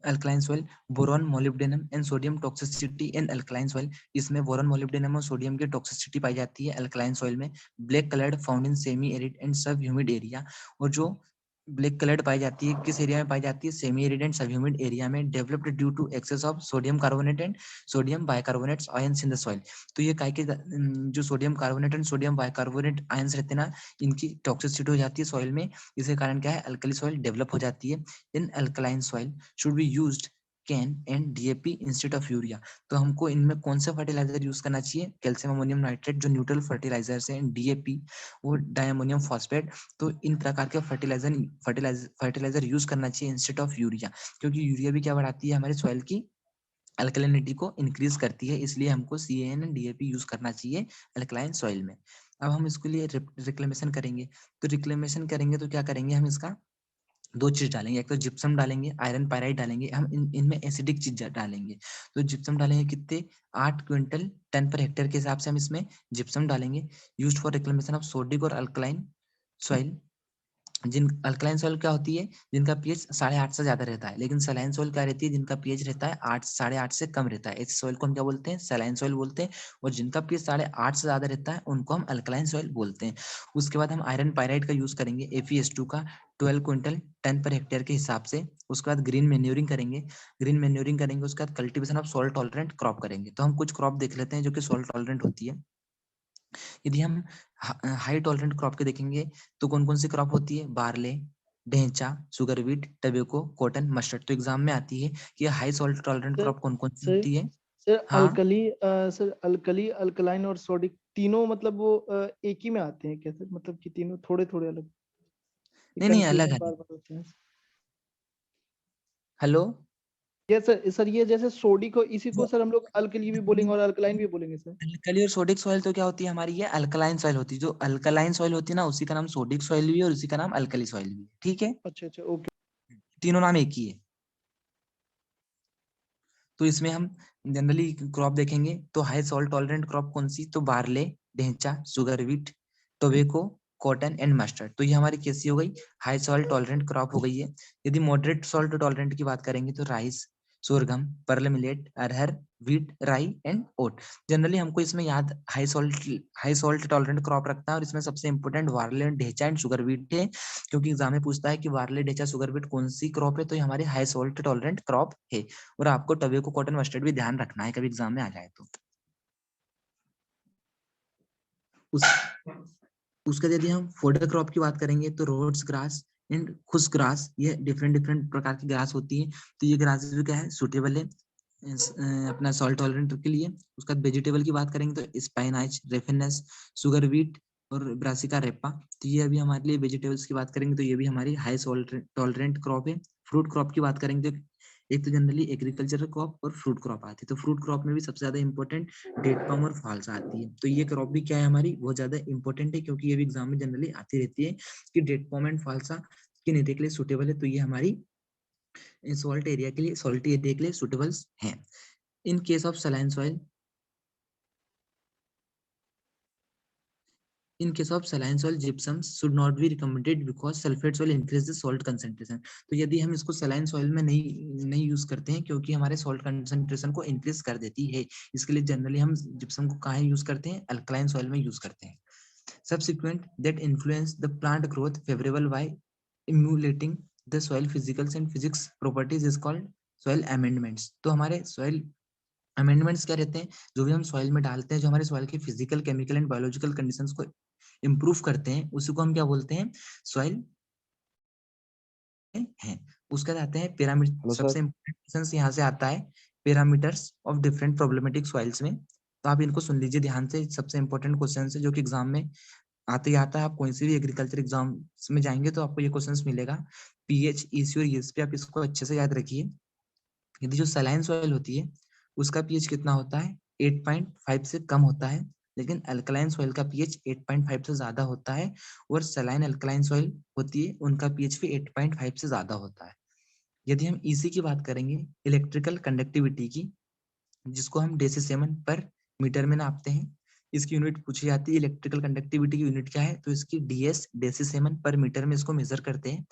alkaline soil, boron, molybdenum and sodium toxicity in alkaline soil. इसमें बोरॉन, मोलिब्डेनम और सोडियम की टॉक्सिसिटी पाई जाती है अल्कलाइन सॉइल में। Black coloured found in semi arid and sub humid area. और जो ब्लैक कलर्ड पाई जाती है किस एरिया में पाई जाती है? Semi arid and sub humid area में, developed due to excess of sodium carbonate and sodium bicarbonates ions in the soil. तो ये काय के जो sodium carbonate and sodium bicarbonate ions रहते हैं ना, इनकी टॉक्सिसिटी हो जाती है सॉइल में। इसके कारण क्या है, अल्कली सॉइल डेवलप हो जाती है। In alkaline soil should be used can and DAP instead of urea. तो हमको इनमें कौन सा फर्टिलाइजर यूज करना चाहिए? कैल्शियम अमोनियम नाइट्रेट जो न्यूट्रल फर्टिलाइजर्स हैं, डीएपी और डायमोनियम फॉस्फेट। तो इन प्रकार के फर्टिलाइजर यूज करना चाहिए इंस्टेड ऑफ यूरिया, क्योंकि यूरिया भी क्या बढ़ाती है, हमारे सॉइल की अल्कलिनिटी को इंक्रीज करती है। इसलिए हमको CAN एंड डीएपी यूज करना चाहिए अल्कलाइन सॉइल में। अब हम इसके लिए रिक्लेमेशन करेंगे। तो रिक्लेमेशन करेंगे तो क्या करेंगे, हम इसका दो चीज डालेंगे, एक तो जिप्सम डालेंगे, आयरन पायराइड डालेंगे, हम इनमें एसिडिक चीज डालेंगे। तो जिप्सम डालेंगे कितने? 8 क्विंटल टन पर हेक्टेयर के हिसाब से हम इसमें जिप्सम डालेंगे। Used for reclamation of sodic और अल्कलाइन सॉइल। जिन अल्कलाइन सॉइल क्या होती है, जिनका पीएच 8.5 से ज्यादा रहता है, लेकिन सलाइन सॉइल क्या रहती है, जिनका पीएच रहता है 8 8.5 से कम रहता है। ऐसे सॉइल को हम क्या बोलते हैं? सलाइन सॉइल बोलते हैं। और जिनका पीएच 8.5 से ज्यादा रहता है उनको हम अल्कलाइन सॉइल बोलते हैं। उसके बाद हम आयरन पायराइड का यूज करेंगे, FeS2 का 12 क्विंटल टन पर हेक्टेयर के हिसाब से। उसके बाद ग्रीन मैन्योरिंग करेंगे। उसके बाद cultivation of salt tolerant crop करेंगे। तो हम कुछ क्रॉप देख लेते हैं जो कि सॉल्ट टॉलरेंट होती है। यदि हम हाई टॉलरेंट क्रॉप के देखेंगे तो कौन कौन सी क्रॉप होती है? बार्ले, ढेंचा, sugar beet, tobacco, cotton, mustard. तो एग्जाम में आती है कि high salt tolerant sir crop कौन कौन सी सर होती है? सर हाँ, अल्कली, अल्कलाइन और सोडिक तीनों मतलब वो एक ही में आते हैं क्या सर? मतलब कि तीनों थोड़े थोड़े अलग, नहीं नहीं, अलग कंफ्यूजन बार अलग। बार होते हैं। हेलो, ये सर ये जैसे सोडिक हो, इसी को सर हम लोग अल्कली भी बोलेंगे और अल्कलाइन भी बोलेंगे सर। अल्कली और सोडिक सॉइल तो क्या होती है हमारी? ये अल्कलाइन सॉइल होती है। जो अल्कलाइन सॉइल होती है ना, उसी का नाम सोडिक सॉइल भी है और उसी का नाम अल्कली सॉइल भी है। ठीक है, अच्छा अच्छा, ओके। तीनों नाम एक ही है। तो इसमें हम जनरली क्रॉप देखेंगे तो हाई सॉल्ट टॉलरेंट क्रॉप कौन सी? तो बार्ले, ढेंचा, sugar beet, tobacco, cotton and mustard. तो ये हमारी कैसी हो गई? हाई सॉल्ट टॉलरेंट क्रॉप हो गई है। यदि मॉडरेट सॉल्ट टॉलरेंट की बात करेंगे तो राइस, सोरगम, पर्ल मिलेट, अरहर, व्हीट, राई एंड ओट। जनरली हमको इसमें याद हाई सॉल्ट टॉलरेंट क्रॉप रखता है, और इसमें सबसे इंपॉर्टेंट वार्ले, ढेंचा एंड शुगर बीट है, क्योंकि एग्जाम में पूछता है कि वार्ले, ढेंचा, शुगर बीट कौन सी क्रॉप है, तो ये हमारी हाई सॉल्ट टॉलरेंट क्रॉप है। और आपको टबेको, कॉटन, मस्टर्ड भी ध्यान रखना है कभी एग्जाम में आ जाए तो। उस उसके यदि हम फोडर क्रॉप की बात करेंगे तो रोड्स ग्रास एंड खुश ग्रास, ये डिफरेंट डिफरेंट प्रकार की ग्रास होती है। तो ये ग्रास भी क्या है, सुटेबल है अपना सॉल्ट टॉलरेंट के लिए। उसके बाद वेजिटेबल की बात करेंगे तो स्पाइनाच, रेफिनस, सुगर बीट और ब्रासिका रेपा। तो ये अभी हमारे लिए वेजिटेबल्स की बात करेंगे तो ये भी हमारी हाई सॉल्ट टॉलरेंट क्रॉप है। फ्रूट क्रॉप की बात करेंगे तो एक तो जनरली एग्रीकल्चरल क्रॉप और फ्रूट क्रॉप आती है। तो फ्रूट क्रॉप में भी सबसे ज्यादा इंपॉर्टेंट डेट पम और फाल्सा आती है। तो ये क्रॉप भी क्या है हमारी, बहुत ज्यादा इंपॉर्टेंट है, क्योंकि ये भी एग्जाम में जनरली आती रहती है कि डेट पम एंड फाल्सा किन एरिया के लिए सुटेबल है। तो ये हमारी सॉल्ट एरिया के लिए, सॉल्ट एरिया के लिए सुटेबल है। In case of saline soil, in case of saline soil, gypsums should not be recommended because sulfate soil increase the salt concentration. तो यदि हम इसको saline soil में नहीं यूज करते हैं, क्योंकि हमारे salt concentration को increase कर देती है, इसके लिए जनरली हम gypsum को कहाँ यूज करते हैं? alkaline soil में यूज करते हैं। Subsequent that influence the plant growth favorable by emulating the soil physicals and physics properties is called soil amendments. तो हमारे soil अमेंडमेंट्स क्या रहते हैं? जो भी हम सॉइल में डालते हैं, जो हमारे सॉइल की physical, chemical and biological conditions को इंप्रूव करते हैं, उसी को हम क्या बोलते हैं? सॉइल है। उसके बाद आते हैं पिरामिड। हेलो सबसे सर। इंपॉर्टेंट क्वेश्चन यहाँ से आता है, पिरामीटर्स ऑफ डिफरेंट प्रॉब्लमेटिक सॉइल्स में। तो आप इनको सुन लीजिए ध्यान से, सबसे इंपॉर्टेंट क्वेश्चन है जो कि एग्जाम में आते ही आता है। आप कोई सी भी एग्रीकल्चर एग्जाम में जाएंगे तो आपको ये क्वेश्चन मिलेगा। पीएच, ईसी और ईएसपी आप इसको अच्छे से याद रखिए। यदि जो सलाइन सॉइल होती है उसका पीएच कितना होता है? 8.5 से कम होता है। लेकिन अल्कलाइन सॉइल का पीएच 8.5 से ज्यादा होता है और सलाइन अल्कलाइन सॉइल होती है उनका पीएच भी 8.5 से ज्यादा होता है। यदि हम ईसी की बात करेंगे, इलेक्ट्रिकल कंडक्टिविटी की, जिसको हम डेसीसेमन पर मीटर में नापते हैं, इसकी यूनिट पूछी जाती है। इलेक्ट्रिकल कंडक्टिविटी की यूनिट क्या है, तो इसकी डीएस डेसीसेमन पर मीटर में इसको मेजर करते हैं।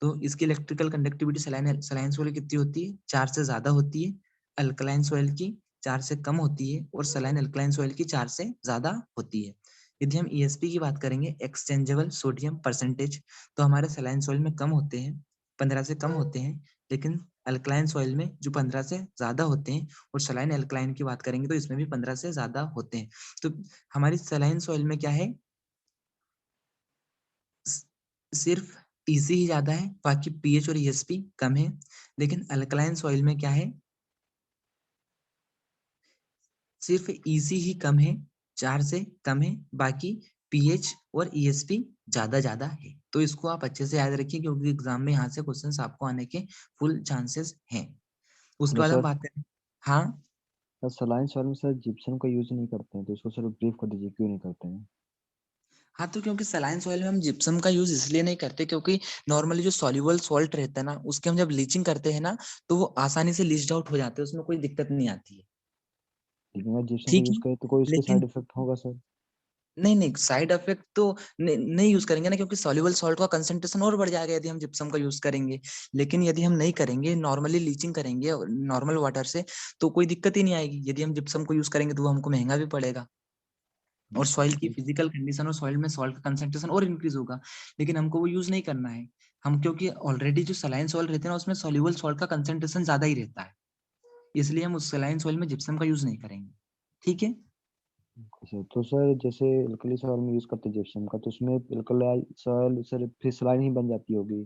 तो इसकी इलेक्ट्रिकल कंडक्टिविटी सलाइन सॉइल कितनी होती है, 4 से ज्यादा होती है, अल्कलाइन सॉइल की 4 से कम होती है और सलाइन अल्कलाइन सॉइल की 4 से ज्यादा होती है। यदि हम ईएसपी की बात करेंगे, एक्सचेंजेबल सोडियम परसेंटेज, तो हमारे सलाइन सॉइल में कम होते हैं, 15 से कम होते हैं, लेकिन अल्कलाइन सॉइल में जो 15 से ज्यादा होते हैं, और सलाइन अल्कलाइन की बात करेंगे तो इसमें भी 15 से ज्यादा होते हैं। तो हमारी सलाइन सॉइल में क्या है, सिर्फ ईसी ही ज्यादा है, बाकी पीएच और ईएसपी कम है। लेकिन अल्कलाइन सॉइल में क्या है, सिर्फ ईसी ही कम है, 4 से कम है, बाकी पीएच और ईएसपी ज्यादा ज्यादा है। तो इसको आप अच्छे से याद रखिए क्योंकि एग्जाम में यहाँ से क्वेश्चंस आपको आने के फुल चांसेस हैं। उसके हेलो बाद हम सर। बात करें, हाँ सर सलाइन सॉइल में सर जिप्सम का यूज नहीं करते हैं, तो इसको सर ब्रीफ कर दीजिए क्यों नहीं करते हैं। हाँ, तो क्योंकि सलाइन सॉइल में हम जिप्सम का यूज इसलिए नहीं करते क्योंकि नॉर्मली जो सॉल्युबल सॉल्ट रहता है ना, उसके हम जब लीचिंग करते हैं ना, तो वो आसानी से लीच्ड आउट हो जाते हैं, उसमें कोई दिक्कत नहीं आती है। लेकिन अगर जिप्सम का ठीक यूज है, करें तो कोई इसके लेकिन साइड इफेक्ट होगा सर। नहीं नहीं, साइड इफेक्ट तो नहीं यूज करेंगे ना, क्योंकि सॉल्युबल सॉल्ट का कंसंट्रेशन और बढ़ जाएगा यदि हम जिप्सम का यूज करेंगे। लेकिन यदि हम नहीं करेंगे, नॉर्मली लीचिंग करेंगे नॉर्मल वाटर से, तो कोई दिक्कत ही नहीं आएगी। यदि हम जिप्सम को यूज करेंगे तो वो हमको महंगा भी पड़ेगा और सॉइल की फिजिकल कंडीशन और सॉइल में सॉल्ट का कंसंट्रेशन और इंक्रीज होगा, लेकिन हमको वो यूज नहीं करना है। हम क्योंकि ऑलरेडी जो सलाइन सॉइल रहते हैं ना, उसमें सॉल्युबल सॉल्ट का कंसंट्रेशन ज्यादा ही रहता है, इसलिए हम उस सलाइन सॉइल में जिप्सम का यूज नहीं करेंगे। ठीक है, सर तो सर जैसे अल्कली सॉइल में यूज करते हैं जिप्सम का, तो उसमें अल्कली सॉइल सर फिर सलाइन ही बन जाती होगी।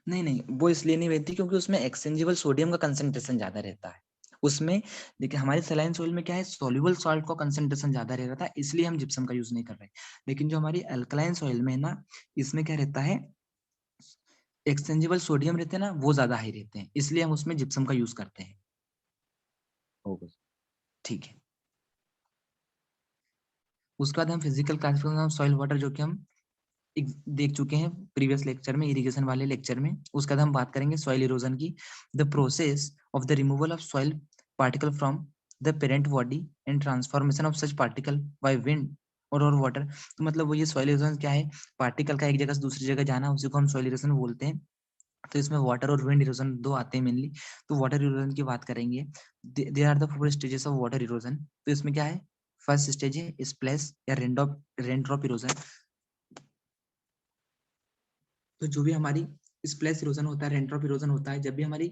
नहीं नहीं, वो इसलिए नहीं रहती क्योंकि उसमें एक्सचेंजेबल सोडियम का कंसंट्रेशन ज्यादा रहता है उसमें। देखिए हमारे सलाइन सॉइल में क्या है, सॉल्युबल सॉल्ट का कंसंट्रेशन ज्यादा रहता है, इसलिए हम जिप्सम का यूज नहीं कर रहे। लेकिन जो हमारी अल्कलाइन सॉइल में है ना, इसमें क्या रहता है, एक्सचेंजेबल सोडियम रहते हैं ना, वो ज्यादा हाई रहते हैं, इसलिए हम उसमें जिप्सम का यूज करते हैं। होगा सर। ठीक है, उसके बाद हम physical classification of soil water, जो कि हम देख चुके हैं प्रीवियस लेक्चर में, इरिगेशन वाले लेक्चर में। उसके बाद हम बात करेंगे सॉइल इरोजन की, the process of the removal of soil particle from the parent body and transformation of such particle by wind और वाटर। तो मतलब वो ये सॉइल इरोजन क्या है, पार्टिकल का एक जगह से दूसरी जगह जाना, उसी को हम सॉइल इरोजन बोलते हैं। तो इसमें वाटर और विंड इरोजन दो आते हैं मेनली। तो वाटर इरोजन की बात करेंगे, there are the 4 stages of water erosion. तो इसमें क्या है, फर्स्ट स्टेज है स्प्लैश या रेन ड्रॉप इरोजन। तो जो भी हमारी स्प्लैश इरोजन होता है, रेन ड्रॉप इरोजन होता है, जब भी हमारी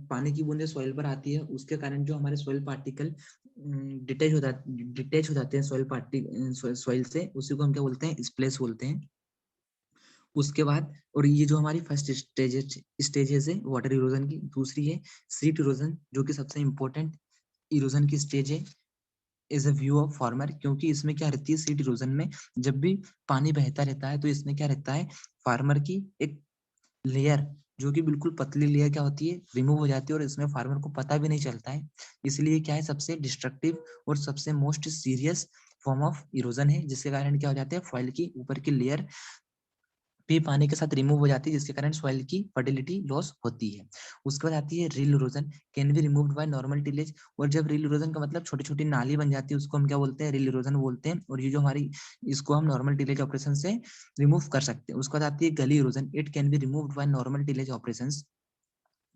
पानी की बूंदें सॉइल पर आती है, उसके कारण जो हमारे सॉइल पार्टिकल डिटेच हो जाते हैं सॉइल से, उसी को हम क्या बोलते हैं, स्प्लैश बोलते हैं। उसके बाद, और ये जो हमारी फर्स्ट स्टेजेस है वाटर इरोजन की। दूसरी है सीट इरोजन, जो कि सबसे इंपॉर्टेंट इरोजन की स्टेज है is a view of farmer, क्योंकि इसमें क्या रहती है, सीट इरोजन में जब भी पानी बहता रहता है तो इसमें क्या रहता है, फार्मर की एक लेयर, जो कि बिल्कुल पतली लेयर क्या होती है, रिमूव हो जाती है, और इसमें फार्मर को पता भी नहीं चलता है। इसलिए क्या है, सबसे डिस्ट्रक्टिव और सबसे most serious form of erosion है, जिसके कारण क्या हो जाता है, फॉइल की ऊपर की लेयर भी पानी के साथ रिमूव हो जाती है, जिसके कारण सॉइल की फर्टिलिटी लॉस होती है। उसके बाद आती है rill erosion, can be removed by normal tillage. और जब रिल इरोजन का मतलब छोटी छोटी नाली बन जाती है, उसको हम क्या बोलते हैं, रिल इरोजन बोलते हैं। और ये जो हमारी, इसको हम नॉर्मल टिलेज ऑपरेशन से रिमूव कर सकते हैं। उसके बाद आती है गली erosion, it can be removed by normal tillage operation.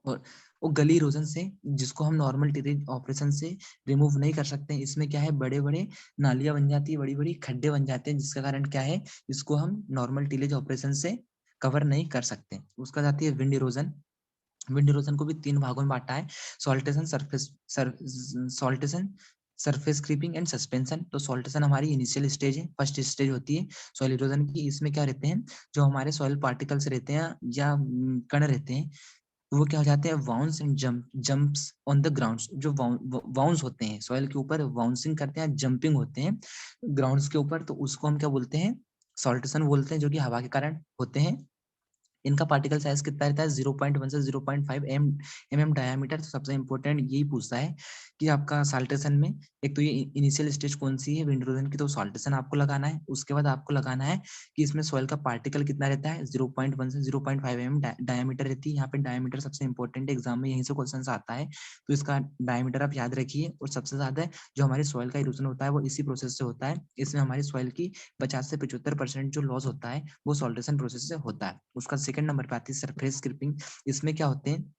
और वो गली इरोजन से, जिसको हम नॉर्मल टिलेज ऑपरेशन से रिमूव नहीं कर सकते हैं। इसमें क्या है, बड़े बड़े नालियां बन जाती है, बड़ी बड़ी खड्डे बन जाते हैं, जिसका कारण क्या है, इसको हम नॉर्मल टिलेज ऑपरेशन से कवर नहीं कर सकते। उसका जाती है विंड इरोजन। विंड इरोजन को भी 3 भागों में बांटा है, saltation, saltation, surface creeping and suspension. तो सॉल्टेशन हमारी इनिशियल स्टेज है, फर्स्ट स्टेज होती है सॉइल इरोजन की। इसमें क्या रहते हैं, जो हमारे सॉइल पार्टिकल्स रहते हैं या कण रहते हैं, वो क्या हो जाते हैं, wounds and jumps on the ground. जो वाउंस होते हैं सॉइल के ऊपर, वाउंसिंग करते हैं, जंपिंग होते हैं ग्राउंड्स के ऊपर, तो उसको हम क्या बोलते हैं, सॉल्टेशन बोलते हैं, जो कि हवा के कारण होते हैं। इनका पार्टिकल साइज कितना रहता है 0.1 से 0.5 mm डायमीटर। तो सबसे इंपॉर्टेंट यही पूछता है कि आपका साल्टेशन में एक तो ये इनिशियल स्टेज कौन सी है विंड इरोजन की, तो साल्टेशन आपको लगाना है। उसके बाद आपको लगाना है कि इसमें सॉइल का पार्टिकल कितना रहता है 0.1 से 0.5 mm डायमीटर रहती है। यहाँ पे डायमीटर सबसे इंपॉर्टेंट है, एग्जाम में यहीं से क्वेश्चन आता है, तो इसका डायमीटर आप याद रखिए। और सबसे ज्यादा जो हमारी सॉइल का इरोजन होता है वो इसी प्रोसेस से होता है। इसमें हमारी सॉइल की 50 से 75% जो लॉस होता है वो सॉल्टेशन प्रोसेस से होता है। उसका सेकंड नंबर पे आती है सरफेस स्क्रिपिंग। इसमें क्या होते हैं,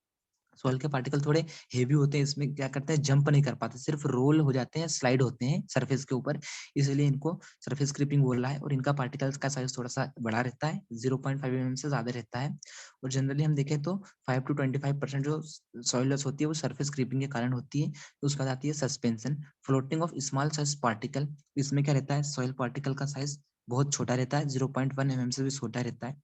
सॉइल के पार्टिकल थोड़े हेवी होते हैं, इसमें क्या करते हैं जंप नहीं कर पाते, सिर्फ रोल हो जाते हैं, स्लाइड होते हैं सरफेस के ऊपर, इसलिए इनको सरफेस स्क्रिपिंग बोला है। और इनका पार्टिकल्स का साइज थोड़ा सा बड़ा रहता है, 0.5 mm से ज्यादा रहता है। और जनरली हम देखें तो 5 to 25% जो सॉइल लॉस होती है वो सरफेस स्क्रिपिंग के कारण होती है। तो उसके बाद आती है suspension, floating of small size particle. इसमें क्या रहता है, सॉइल पार्टिकल का साइज बहुत छोटा रहता है, 0.1 mm से भी छोटा रहता है।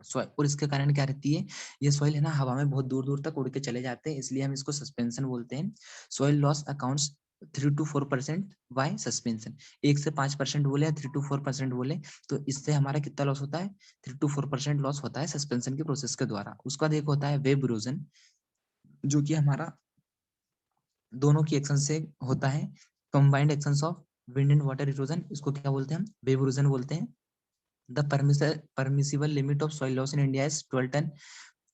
और इसके कारण क्या रहती है, ये सॉइल है ना हवा में बहुत दूर दूर तक उड़ के चले जाते हैं, इसलिए हम इसको सस्पेंशन बोलते हैं। Soil loss accounts 3 to 4% by suspension. 1 से 5% बोले या 3 to 4% बोले, तो इससे हमारा कितना लॉस होता है, 3 to 4% लॉस होता है सस्पेंशन के प्रोसेस के द्वारा। उसका एक होता है वेब इरोजन, जो कि हमारा दोनों की एक्शन से होता है, combined actions of wind and water erosion. इसको क्या बोलते हैं हम, वेब इरोजन बोलते हैं। The permissible limit of soil loss in India is 12 ton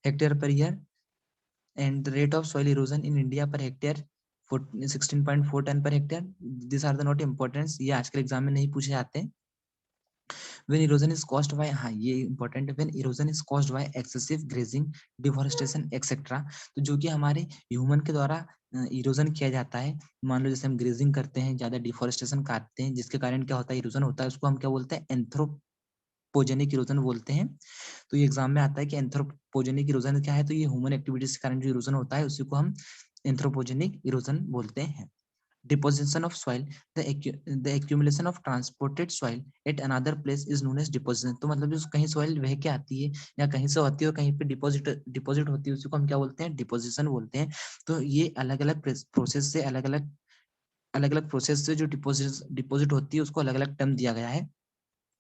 hectare per year, and the rate of soil erosion in India per hectare 16.4 ton per hectare. These are the not importance, ये आजकल exam में नहीं पूछे जाते हैं। When erosion is caused by, हाँ ये important है, when erosion is caused by excessive grazing, deforestation etc. तो जो कि हमारे ह्यूमन के द्वारा इरोजन किया जाता है, मान लो जैसे हम ग्रेजिंग करते हैं, ज्यादा डिफोरेस्टेशन काटते हैं, जिसके कारण क्या होता है इरोजन होता है, उसको हम क्या बोलते हैं एंथ्रोपोजेनिक इरोजन बोलते हैं। तो ये एग्जाम में आता है कि एंथ्रोपोजेनिक इरोजन क्या है, तो ये ह्यूमन एक्टिविटीज के कारण जो इरोजन होता है उसी को हम एंथ्रोपोजेनिक इरोजन बोलते हैं। Deposition of soil, the accumulation of transported soil at another place is known as deposition। तो मतलब जो कहीं सॉइल बह के आती है या कहीं से होती है और कहीं पे डिपॉजिट होती है, उसी को हम क्या बोलते हैं, डिपोजिशन बोलते हैं। तो ये अलग अलग प्रोसेस से अलग अलग प्रोसेस से जो डिपॉजिट होती है उसको अलग अलग टर्म दिया गया है।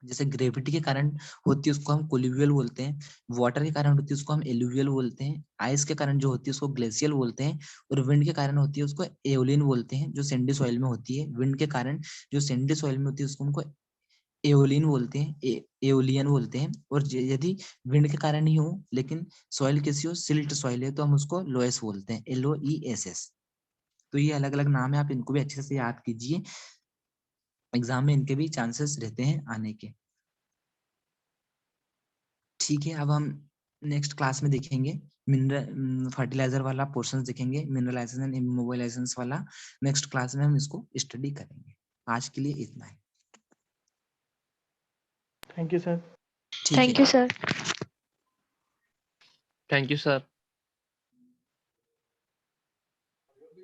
जैसे ग्रेविटी के कारण होती है उसको हम कोल्यूवियल बोलते हैं, वाटर के कारण होती है उसको हम एलुवियल बोलते हैं, आइस के कारण जो होती है उसको ग्लेशियल बोलते हैं, और विंड के कारण होती है उसको एओलियन बोलते हैं। जो सैंडी सॉइल में होती है, विंड के कारण जो सैंडी सॉइल में होती है उसको हमको एओलियन बोलते हैं, एओलियन बोलते हैं। और यदि विंड के कारण ही हो लेकिन सॉइल कैसी हो, सिल्ट सॉइल है, तो हम उसको लोएस बोलते हैं, LOESS। तो ये अलग अलग नाम है, आप इनको भी अच्छे से याद कीजिए, एग्जाम में इनके भी चांसेस रहते हैं आने के। ठीक है, अब हम नेक्स्ट क्लास में देखेंगे मिनरल फर्टिलाइजर वाला पोर्शन देखेंगे, मिनरलाइजेशन एंड इमोबिलाइजेशन वाला। नेक्स्ट क्लास में हम इसको स्टडी करेंगे। आज के लिए इतना है। Thank you sir. ठीक है। Thank you sir. Thank you sir.